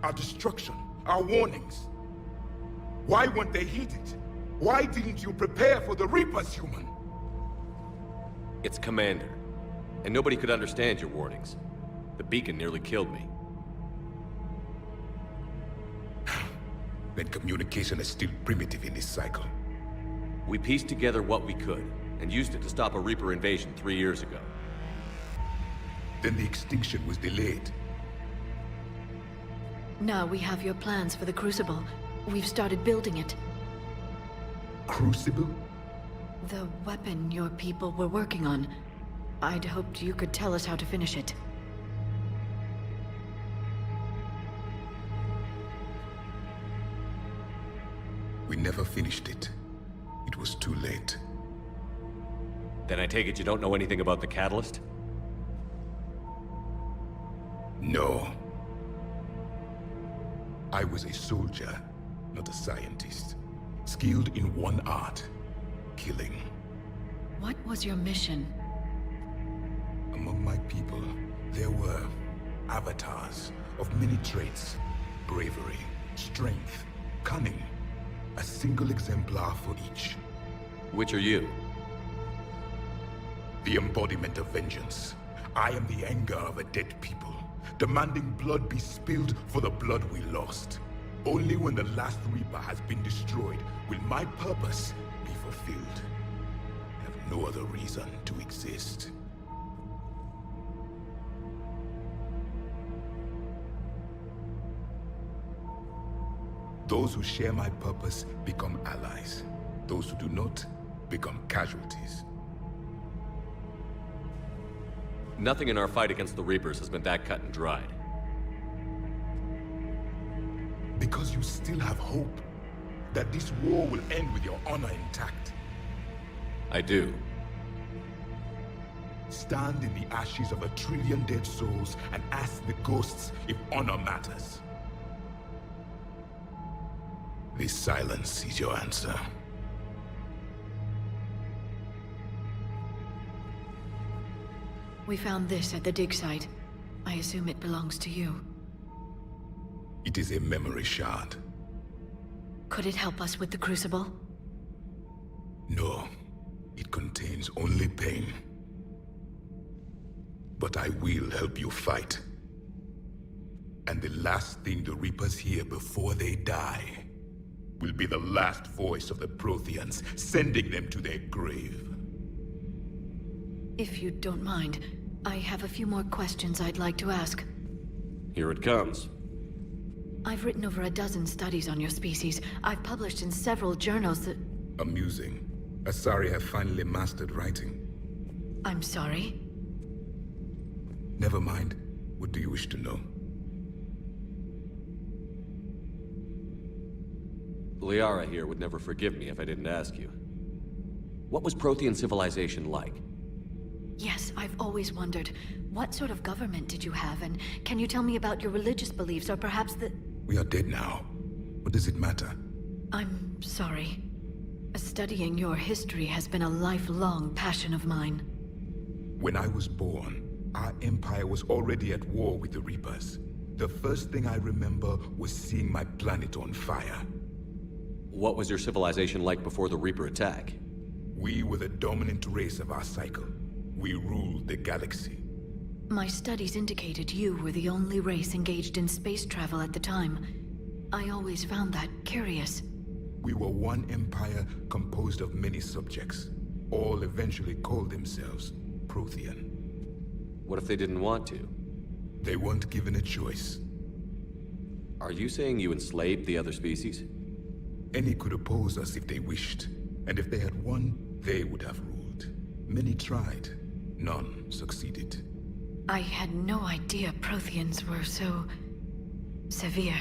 Our destruction, our warnings. Why weren't they heeded? Why didn't you prepare for the Reapers, human? It's Commander. And nobody could understand your warnings. The beacon nearly killed me. Then communication is still primitive in this cycle. We pieced together what we could, and used it to stop a Reaper invasion 3 years ago. Then the extinction was delayed. Now we have your plans for the Crucible. We've started building it. Crucible? The weapon your people were working on. I'd hoped you could tell us how to finish it. We never finished it. It was too late. Then I take it you don't know anything about the catalyst? No. I was a soldier, not a scientist. Skilled in one art: killing. What was your mission? Among my people, there were avatars of many traits. Bravery, strength, cunning. A single exemplar for each. Which are you? The embodiment of vengeance. I am the anger of a dead people, demanding blood be spilled for the blood we lost. Only when the last Reaper has been destroyed will my purpose be fulfilled. I have no other reason to exist. Those who share my purpose become allies. Those who do not become casualties. Nothing in our fight against the Reapers has been that cut and dried. Because you still have hope that this war will end with your honor intact. I do. Stand in the ashes of 1 trillion dead souls and ask the ghosts if honor matters. This silence is your answer. We found this at the dig site. I assume it belongs to you. It is a memory shard. Could it help us with the Crucible? No, it contains only pain. But I will help you fight. And the last thing the Reapers hear before they die will be the last voice of the Protheans, sending them to their grave. If you don't mind, I have a few more questions I'd like to ask. Here it comes. I've written over a dozen studies on your species. I've published in several journals that... Amusing. Asari have finally mastered writing. I'm sorry? Never mind. What do you wish to know? Liara here would never forgive me if I didn't ask you. What was Prothean civilization like? Yes, I've always wondered. What sort of government did you have, and can you tell me about your religious beliefs, or perhaps the... We are dead now. What does it matter? I'm sorry. Studying your history has been a lifelong passion of mine. When I was born, our empire was already at war with the Reapers. The first thing I remember was seeing my planet on fire. What was your civilization like before the Reaper attack? We were the dominant race of our cycle. We ruled the galaxy. My studies indicated you were the only race engaged in space travel at the time. I always found that curious. We were one empire composed of many subjects. All eventually called themselves Prothean. What if they didn't want to? They weren't given a choice. Are you saying you enslaved the other species? Any could oppose us if they wished. And if they had won, they would have ruled. Many tried. None succeeded. I had no idea Protheans were so... severe.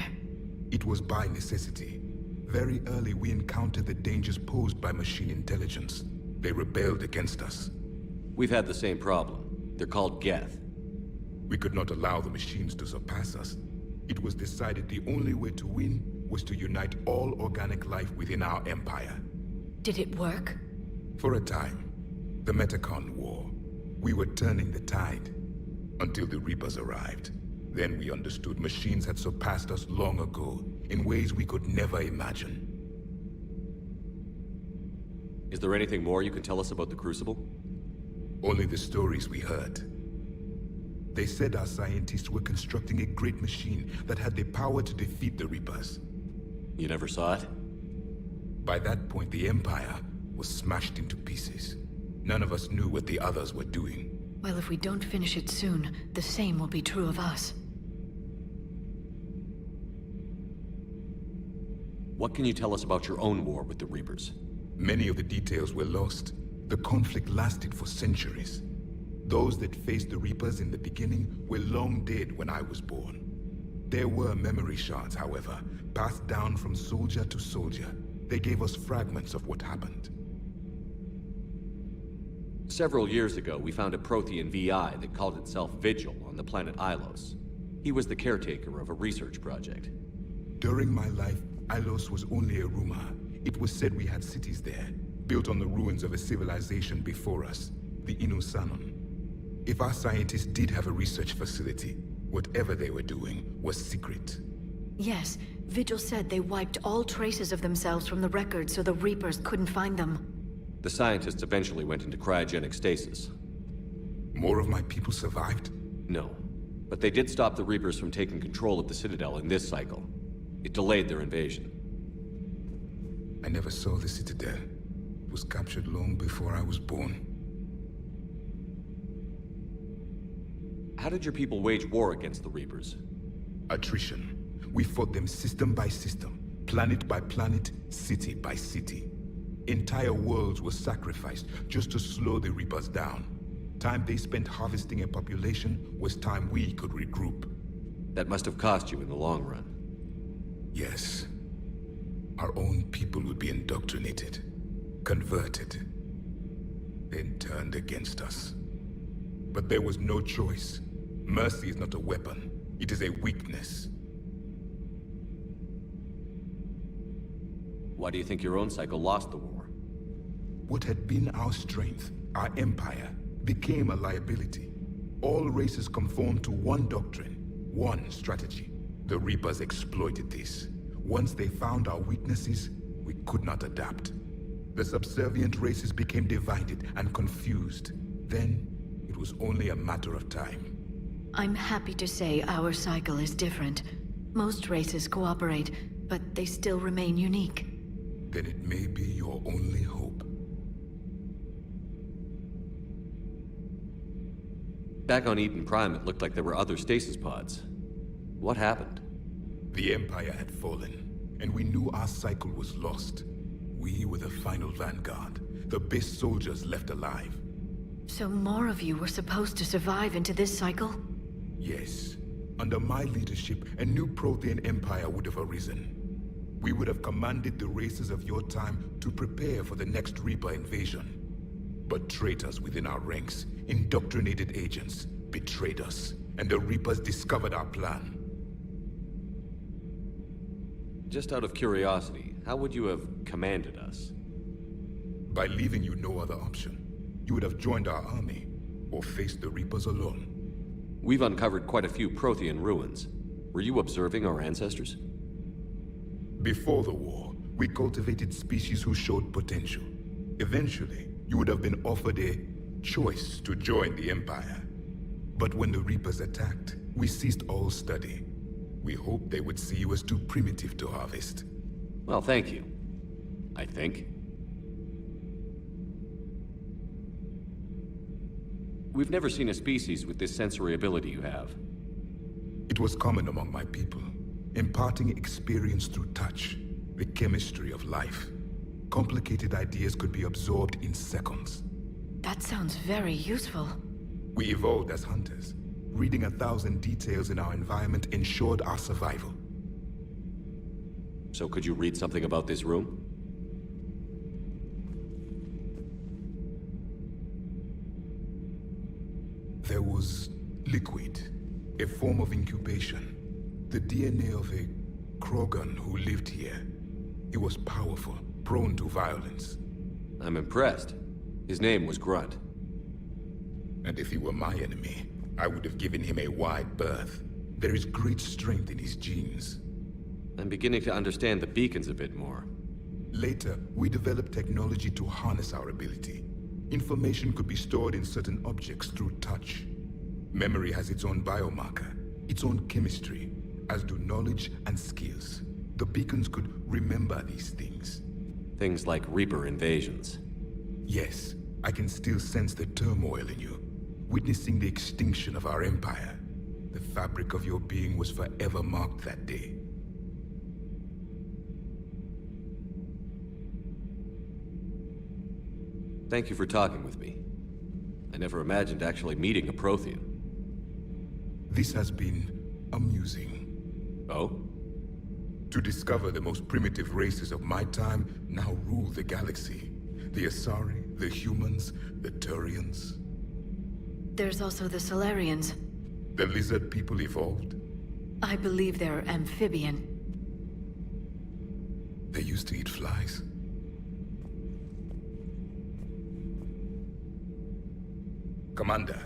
It was by necessity. Very early we encountered the dangers posed by machine intelligence. They rebelled against us. We've had the same problem. They're called Geth. We could not allow the machines to surpass us. It was decided the only way to win was to unite all organic life within our empire. Did it work? For a time. The Metacon War. We were turning the tide. Until the Reapers arrived. Then we understood machines had surpassed us long ago, in ways we could never imagine. Is there anything more you can tell us about the Crucible? Only the stories we heard. They said our scientists were constructing a great machine that had the power to defeat the Reapers. You never saw it? By that point, the Empire was smashed into pieces. None of us knew what the others were doing. Well, if we don't finish it soon, the same will be true of us. What can you tell us about your own war with the Reapers? Many of the details were lost. The conflict lasted for centuries. Those that faced the Reapers in the beginning were long dead when I was born. There were memory shards, however, passed down from soldier to soldier. They gave us fragments of what happened. Several years ago, we found a Prothean VI that called itself Vigil on the planet Ilos. He was the caretaker of a research project. During my life, Ilos was only a rumor. It was said we had cities there, built on the ruins of a civilization before us, the Inusanon. If our scientists did have a research facility, whatever they were doing was secret. Yes, Vigil said they wiped all traces of themselves from the records so the Reapers couldn't find them. The scientists eventually went into cryogenic stasis. More of my people survived? No. But they did stop the Reapers from taking control of the Citadel in this cycle. It delayed their invasion. I never saw the Citadel. It was captured long before I was born. How did your people wage war against the Reapers? Attrition. We fought them system by system, planet by planet, city by city. Entire worlds were sacrificed just to slow the Reapers down. Time they spent harvesting a population was time we could regroup. That must have cost you in the long run. Yes. Our own people would be indoctrinated, converted, then turned against us. But there was no choice. Mercy is not a weapon. It is a weakness. Why do you think your own cycle lost the war? What had been our strength, our empire, became a liability. All races conformed to one doctrine, one strategy. The Reapers exploited this. Once they found our weaknesses, we could not adapt. The subservient races became divided and confused. Then, it was only a matter of time. I'm happy to say our cycle is different. Most races cooperate, but they still remain unique. Then it may be your only hope. Back on Eden Prime, it looked like there were other stasis pods. What happened? The Empire had fallen, and we knew our cycle was lost. We were the final vanguard, the best soldiers left alive. So more of you were supposed to survive into this cycle? Yes. Under my leadership, a new Prothean empire would have arisen. We would have commanded the races of your time to prepare for the next Reaper invasion. But traitors within our ranks, indoctrinated agents, betrayed us, and the Reapers discovered our plan. Just out of curiosity, how would you have commanded us? By leaving you no other option. You would have joined our army, or faced the Reapers alone. We've uncovered quite a few Prothean ruins. Were you observing our ancestors? Before the war, we cultivated species who showed potential. Eventually, you would have been offered a choice to join the Empire. But when the Reapers attacked, we ceased all study. We hoped they would see you as too primitive to harvest. Well, thank you. I think. We've never seen a species with this sensory ability you have. It was common among my people, imparting experience through touch, the chemistry of life. Complicated ideas could be absorbed in seconds. That sounds very useful. We evolved as hunters. Reading 1,000 details in our environment ensured our survival. So could you read something about this room? There was liquid, a form of incubation. The DNA of a Krogan who lived here. He was powerful, prone to violence. I'm impressed. His name was Grunt. And if he were my enemy, I would have given him a wide berth. There is great strength in his genes. I'm beginning to understand the beacons a bit more. Later, we developed technology to harness our ability. Information could be stored in certain objects through touch. Memory has its own biomarker, its own chemistry, as do knowledge and skills. The beacons could remember these things. Things like Reaper invasions. Yes, I can still sense the turmoil in you, witnessing the extinction of our empire. The fabric of your being was forever marked that day. Thank you for talking with me. I never imagined actually meeting a Prothean. This has been amusing. Oh? To discover the most primitive races of my time now rule the galaxy. The Asari, the humans, the Turians. There's also the Solarians. The lizard people evolved. I believe they're amphibian. They used to eat flies. Commander,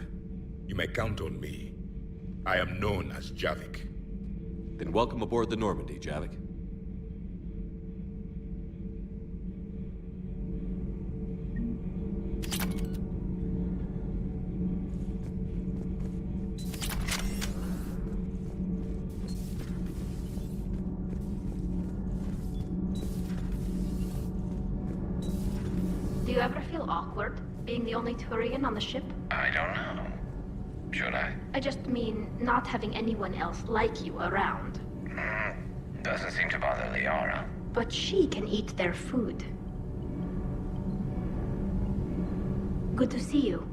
you may count on me. I am known as Javik. Then welcome aboard the Normandy, Javik. Do you ever feel awkward, being the only Turian on the ship? I don't know. Should I? I just mean not having anyone else like you around. Doesn't seem to bother Liara. But she can eat their food. Good to see you.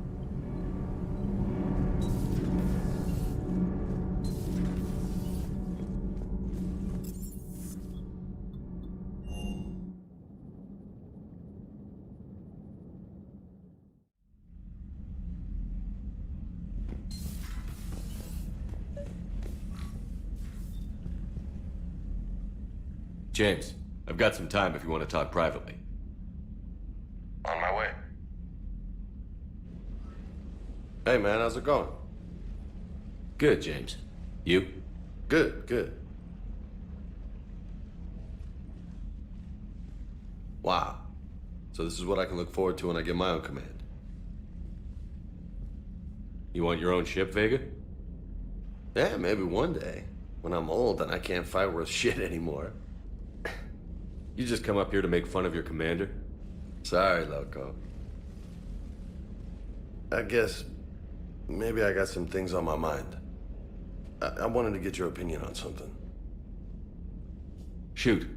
James, I've got some time if you want to talk privately. On my way. Hey, man, how's it going? Good, James. You? Good, good. Wow. So this is what I can look forward to when I get my own command. You want your own ship, Vega? Yeah, maybe one day. When I'm old and I can't fight worth shit anymore. You just come up here to make fun of your commander? Sorry, Loco. I guess maybe I got some things on my mind. I wanted to get your opinion on something. Shoot.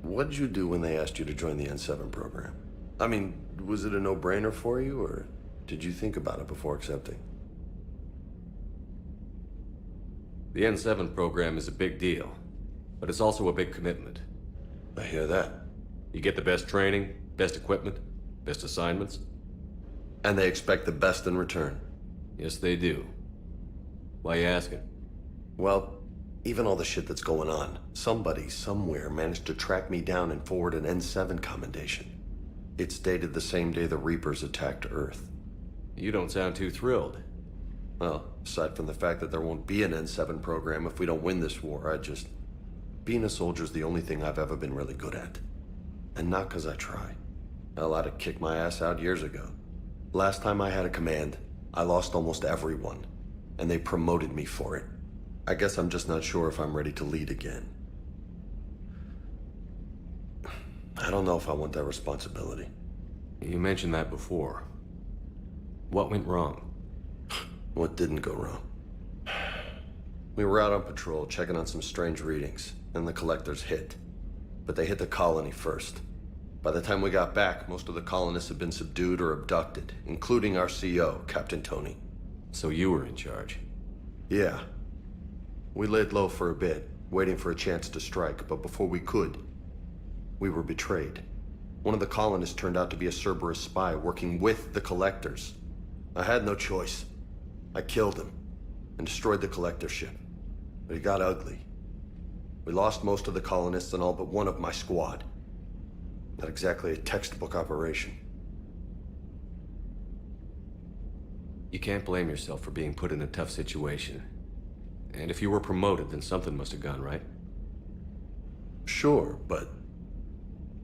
What did you do when they asked you to join the N7 program? I mean, was it a no-brainer for you, or did you think about it before accepting? The N7 program is a big deal, but it's also a big commitment. I hear that. You get the best training, best equipment, best assignments. And they expect the best in return. Yes, they do. Why you asking? Well, even all the shit that's going on, somebody somewhere managed to track me down and forward an N7 commendation. It's dated the same day the Reapers attacked Earth. You don't sound too thrilled. Well, aside from the fact that there won't be an N7 program if we don't win this war, being a soldier's the only thing I've ever been really good at. And not because I try. Hell, I'd have kicked my ass out years ago. Last time I had a command, I lost almost everyone, and they promoted me for it. I guess I'm just not sure if I'm ready to lead again. I don't know if I want that responsibility. You mentioned that before. What went wrong? What didn't go wrong? We were out on patrol, checking on some strange readings, and the collectors hit. But they hit the colony first. By the time we got back, most of the colonists had been subdued or abducted, including our CO, Captain Tony. So you were in charge? Yeah. We laid low for a bit, waiting for a chance to strike, but before we could, we were betrayed. One of the colonists turned out to be a Cerberus spy working with the collectors. I had no choice. I killed him and destroyed the collector ship. But it got ugly. We lost most of the colonists and all but one of my squad. Not exactly a textbook operation. You can't blame yourself for being put in a tough situation. And if you were promoted, then something must have gone right. Sure, but...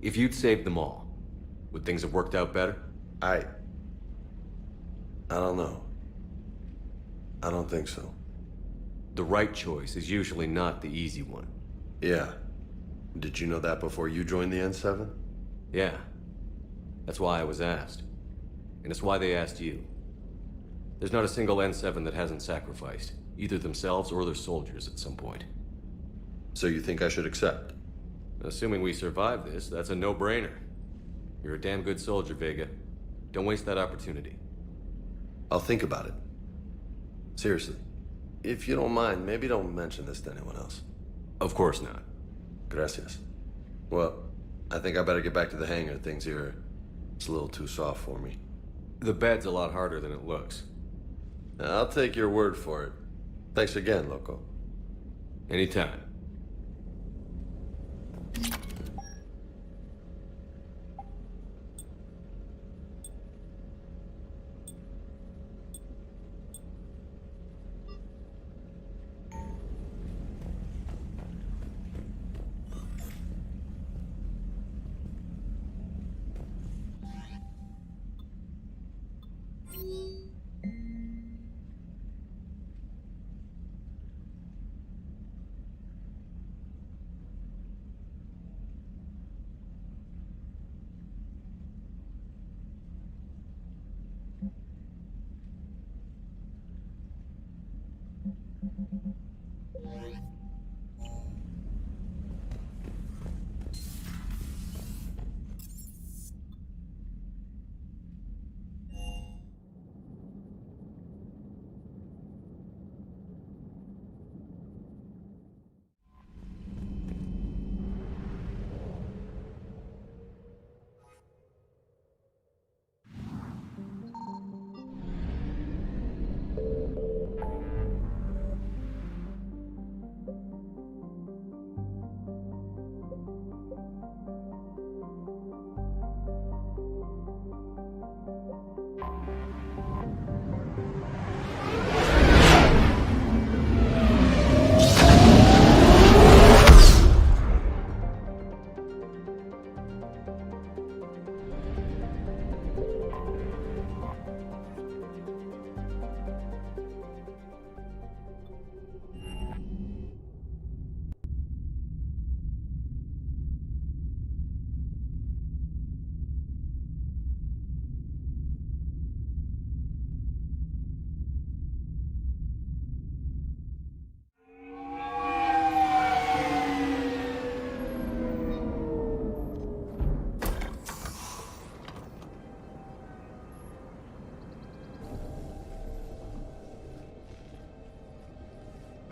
If you'd saved them all, would things have worked out better? I don't know. I don't think so. The right choice is usually not the easy one. Yeah. Did you know that before you joined the N7? Yeah. That's why I was asked. And it's why they asked you. There's not a single N7 that hasn't sacrificed, either themselves or their soldiers at some point. So you think I should accept? Assuming we survive this, that's a no-brainer. You're a damn good soldier, Vega. Don't waste that opportunity. I'll think about it. Seriously. If you don't mind, maybe don't mention this to anyone else. Of course not. Gracias. Well, I think I better get back to the hangar. Things here, it's a little too soft for me. The bed's a lot harder than it looks. I'll take your word for it. Thanks again, Loco. Anytime.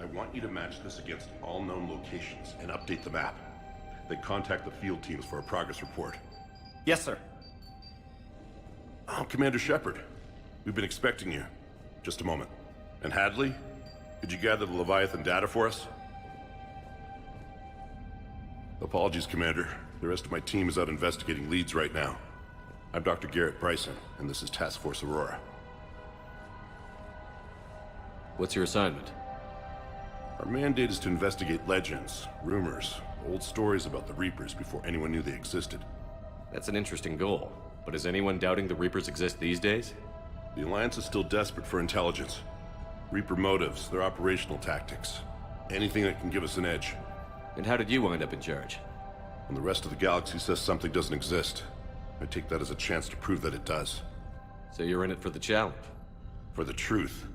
I want you to match this against all known locations and update the map. Then contact the field teams for a progress report. Yes, sir. Oh, Commander Shepard. We've been expecting you. Just a moment. And Hadley? Could you gather the Leviathan data for us? Apologies, Commander. The rest of my team is out investigating leads right now. I'm Dr. Garrett Bryson, and this is Task Force Aurora. What's your assignment? Our mandate is to investigate legends, rumors, old stories about the Reapers before anyone knew they existed. That's an interesting goal, but is anyone doubting the Reapers exist these days? The Alliance is still desperate for intelligence. Reaper motives, their operational tactics. Anything that can give us an edge. And how did you wind up in charge? When the rest of the galaxy says something doesn't exist, I take that as a chance to prove that it does. So you're in it for the challenge? For the truth.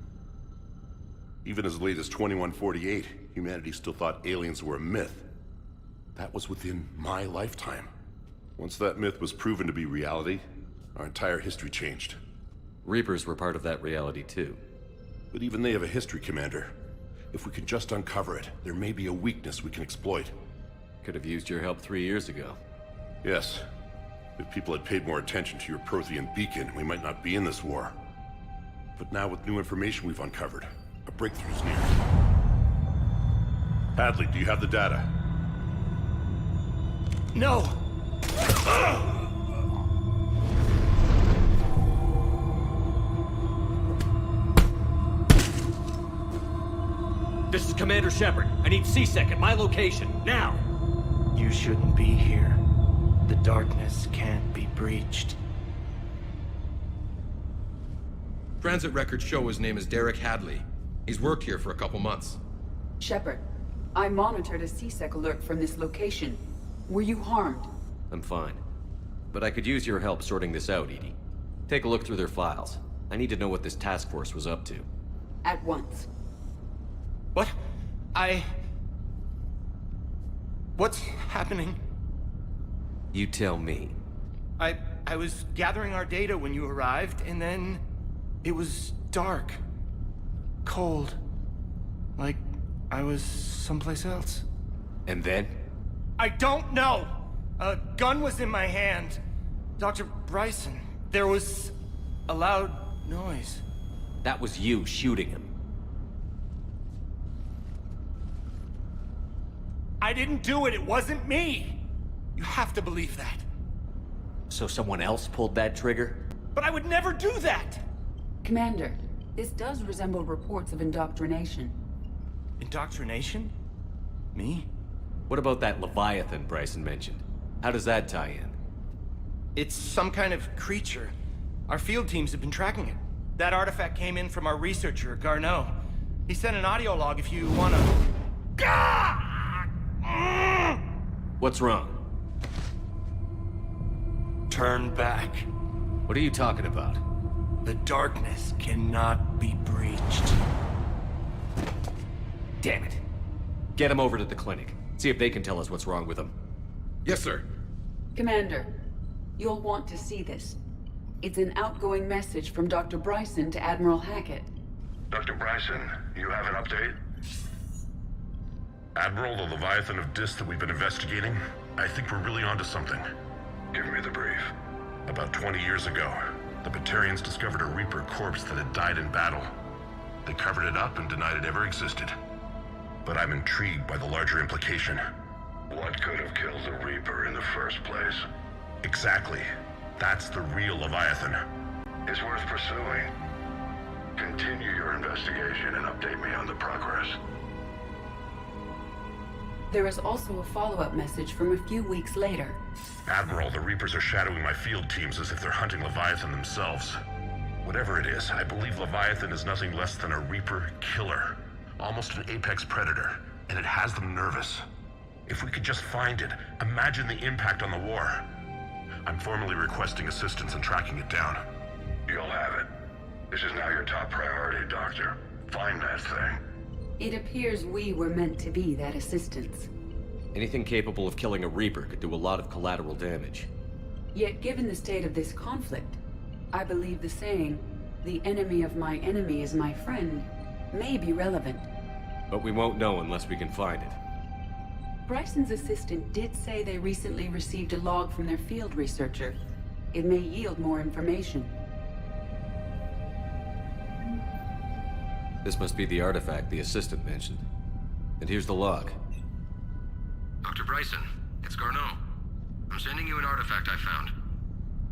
Even as late as 2148, humanity still thought aliens were a myth. That was within my lifetime. Once that myth was proven to be reality, our entire history changed. Reapers were part of that reality too. But even they have a history, Commander. If we can just uncover it, there may be a weakness we can exploit. Could have used your help 3 years ago. Yes. If people had paid more attention to your Prothean beacon, we might not be in this war. But now with new information we've uncovered, a breakthrough's near. Hadley, do you have the data? No! This is Commander Shepard. I need C-Sec at my location, now! You shouldn't be here. The darkness can't be breached. Transit records show his name is Derek Hadley. He's worked here for a couple months. Shepard, I monitored a C-Sec alert from this location. Were you harmed? I'm fine. But I could use your help sorting this out, EDI. Take a look through their files. I need to know what this task force was up to. At once. What? What's happening? You tell me. I was gathering our data when you arrived, and then it was dark. Cold. Like I was someplace else. And then? I don't know! A gun was in my hand. Dr. Bryson, there was a loud noise. That was you shooting him. I didn't do it, it wasn't me! You have to believe that. So someone else pulled that trigger? But I would never do that! Commander, this does resemble reports of indoctrination. Indoctrination? Me? What about that Leviathan Bryson mentioned? How does that tie in? It's some kind of creature. Our field teams have been tracking it. That artifact came in from our researcher, Garneau. He sent an audio log if you wanna... What's wrong? Turn back. What are you talking about? The darkness cannot be breached. Damn it. Get him over to the clinic. See if they can tell us what's wrong with him. Yes, sir. Commander, you'll want to see this. It's an outgoing message from Dr. Bryson to Admiral Hackett. Dr. Bryson, you have an update? Admiral, the Leviathan of Dis that we've been investigating, I think we're really onto something. Give me the brief. About 20 years ago, the Batarians discovered a Reaper corpse that had died in battle. They covered it up and denied it ever existed. But I'm intrigued by the larger implication. What could have killed the Reaper in the first place? Exactly. That's the real Leviathan. It's worth pursuing. Continue your investigation and update me on the progress. There is also a follow-up message from a few weeks later. Admiral, the Reapers are shadowing my field teams as if they're hunting Leviathan themselves. Whatever it is, I believe Leviathan is nothing less than a Reaper killer. Almost an apex predator, and it has them nervous. If we could just find it, imagine the impact on the war. I'm formally requesting assistance in tracking it down. You'll have it. This is now your top priority, Doctor. Find that thing. It appears we were meant to be that assistance. Anything capable of killing a Reaper could do a lot of collateral damage. Yet given the state of this conflict, I believe the saying, "The enemy of my enemy is my friend," may be relevant. But we won't know unless we can find it. Bryson's assistant did say they recently received a log from their field researcher. It may yield more information. This must be the artifact the assistant mentioned. And here's the log. Dr. Bryson, it's Garneau. I'm sending you an artifact I found.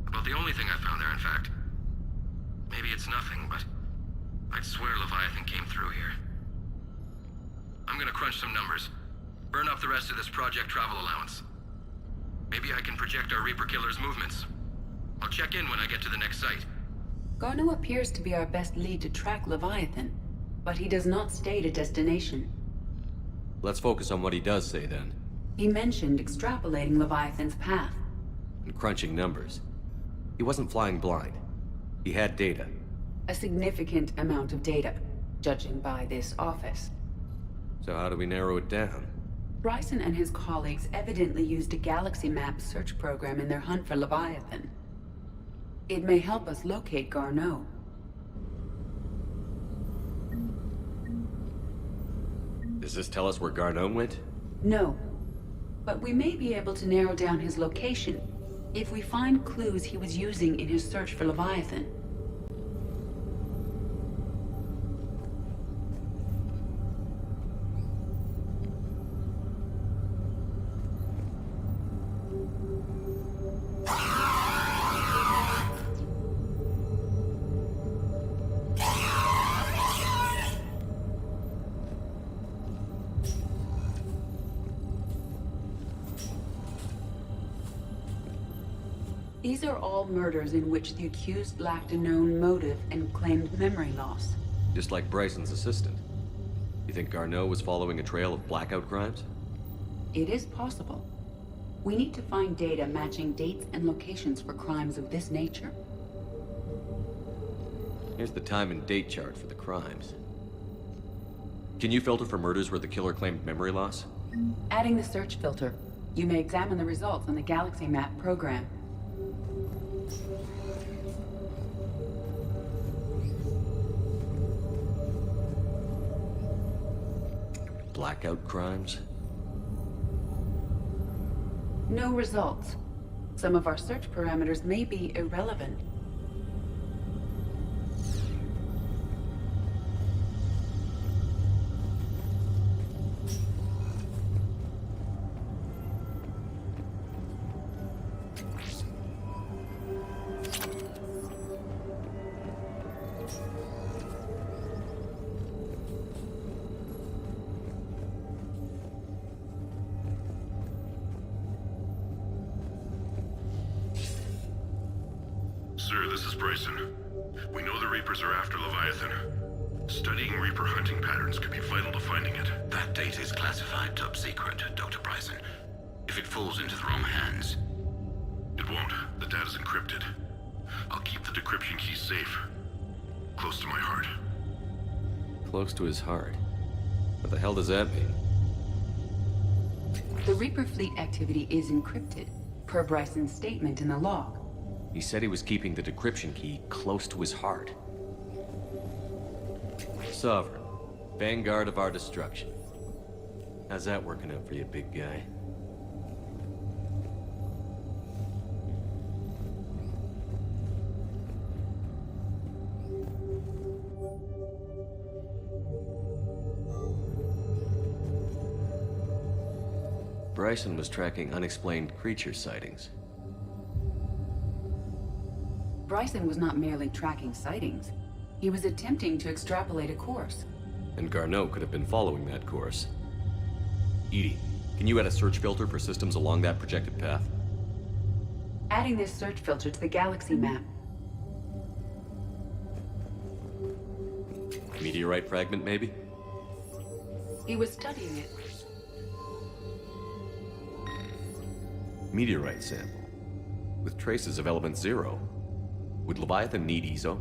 About the only thing I found there, in fact. Maybe it's nothing, but I'd swear Leviathan came through here. I'm gonna crunch some numbers. Burn up the rest of this Project Travel allowance. Maybe I can project our Reaper Killer's movements. I'll check in when I get to the next site. Garneau appears to be our best lead to track Leviathan, but he does not state a destination. Let's focus on what he does say then. He mentioned extrapolating Leviathan's path. And crunching numbers. He wasn't flying blind. He had data. A significant amount of data, judging by this office. So how do we narrow it down? Bryson and his colleagues evidently used a galaxy map search program in their hunt for Leviathan. It may help us locate Garneau. Does this tell us where Garneau went? No. But we may be able to narrow down his location if we find clues he was using in his search for Leviathan. These are all murders in which the accused lacked a known motive and claimed memory loss. Just like Bryson's assistant. You think Garneau was following a trail of blackout crimes? It is possible. We need to find data matching dates and locations for crimes of this nature. Here's the time and date chart for the crimes. Can you filter for murders where the killer claimed memory loss? Adding the search filter, you may examine the results on the Galaxy Map program. Blackout crimes? No results. Some of our search parameters may be irrelevant. Sir, this is Bryson. We know the Reapers are after Leviathan. Studying Reaper hunting patterns could be vital to finding it. That data is classified top secret, Dr. Bryson. If it falls into the wrong hands... It won't. The data's encrypted. I'll keep the decryption key safe. Close to my heart. Close to his heart? What the hell does that mean? The Reaper fleet activity is encrypted, per Bryson's statement in the log. He said he was keeping the decryption key close to his heart. Sovereign, vanguard of our destruction. How's that working out for you, big guy? Bryson was tracking unexplained creature sightings. Bryson was not merely tracking sightings. He was attempting to extrapolate a course. And Garneau could have been following that course. EDI, can you add a search filter for systems along that projected path? Adding this search filter to the Galaxy Map. Meteorite fragment, maybe? He was studying it. Meteorite sample. With traces of element 0. Would Leviathan need ESO?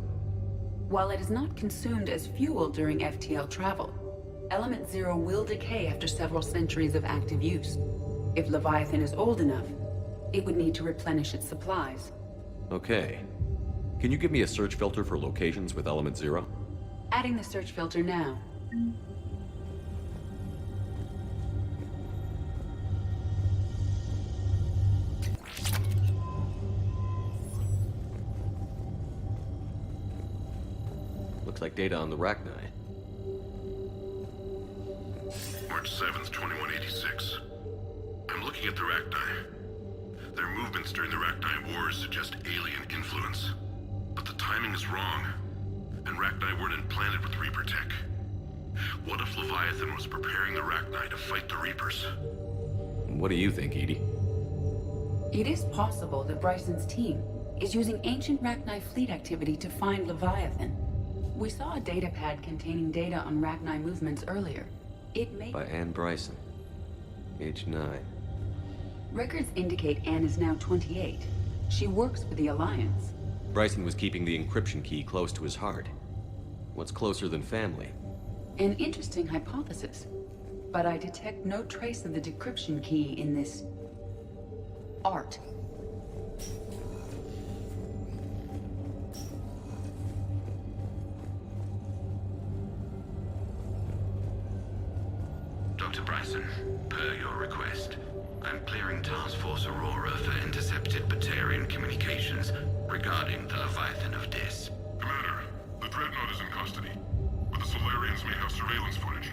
While it is not consumed as fuel during FTL travel, Element 0 will decay after several centuries of active use. If Leviathan is old enough, it would need to replenish its supplies. Okay. Can you give me a search filter for locations with element 0? Adding the search filter now. looks like data on the Rachni. March 7th, 2186. I'm looking at the Rachni. Their movements during the Rachni Wars suggest alien influence. But the timing is wrong, and Rachni weren't implanted with Reaper tech. What if Leviathan was preparing the Rachni to fight the Reapers? What do you think, Edie? It is possible that Bryson's team is using ancient Rachni fleet activity to find Leviathan. We saw a data pad containing data on Rachni movements earlier. It may... By Anne Bryson. Age 9. Records indicate Anne is now 28. She works for the Alliance. Bryson was keeping the encryption key close to his heart. What's closer than family? An interesting hypothesis. But I detect no trace of the decryption key in this... art. Dr. Bryson, per your request, I'm clearing Task Force Aurora for intercepted Batarian communications regarding the Leviathan of Dis. Commander, the Dreadnought is in custody, but the Solarians may have surveillance footage.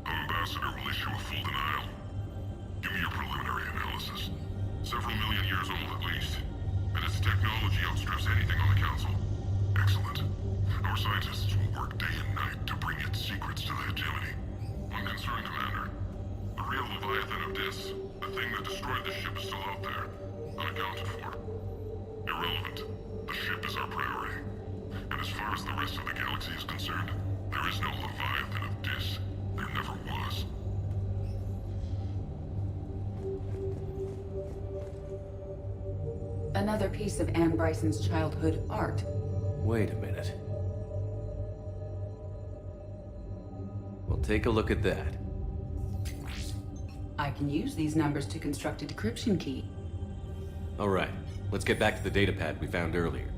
Our ambassador will issue a full denial. Give me your preliminary analysis. Several million years old at least, and its technology outstrips anything on the Council. Excellent. Our scientists will work day and night to bring its secrets to the hegemony. One concern, Commander. The real Leviathan of Dis, the thing that destroyed the ship, is still out there, unaccounted for. Irrelevant. The ship is our priority. And as far as the rest of the galaxy is concerned, there is no Leviathan of Dis. There never was. Another piece of Anne Bryson's childhood art. Wait a minute. Well, take a look at that. I can use these numbers to construct a decryption key. All right, let's get back to the data pad we found earlier.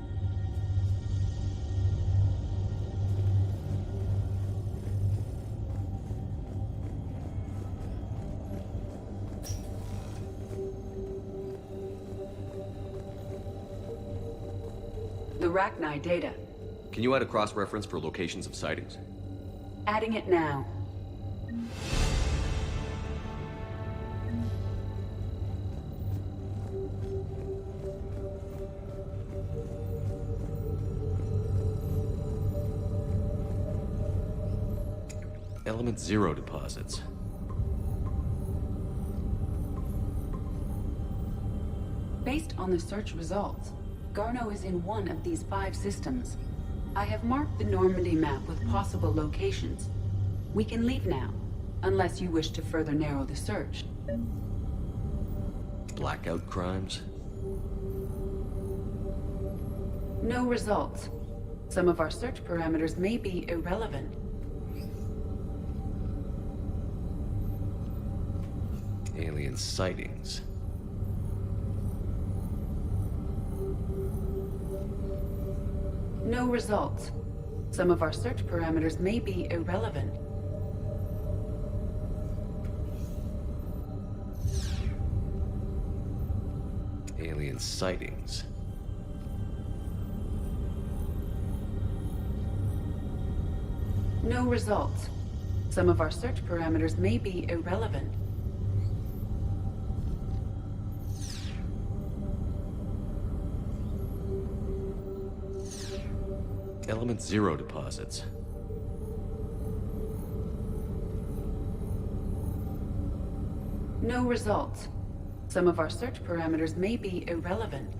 The Rachni data. Can you add a cross-reference for locations of sightings? Adding it now. Element 0 deposits. Based on the search results, Garneau is in one of these 5 systems. I have marked the Normandy map with possible locations. We can leave now, unless you wish to further narrow the search. Blackout crimes? No results. Some of our search parameters may be irrelevant. Alien sightings. No results. Some of our search parameters may be irrelevant. Alien sightings. No results. Some of our search parameters may be irrelevant. Element 0 deposits. No results. Some of our search parameters may be irrelevant.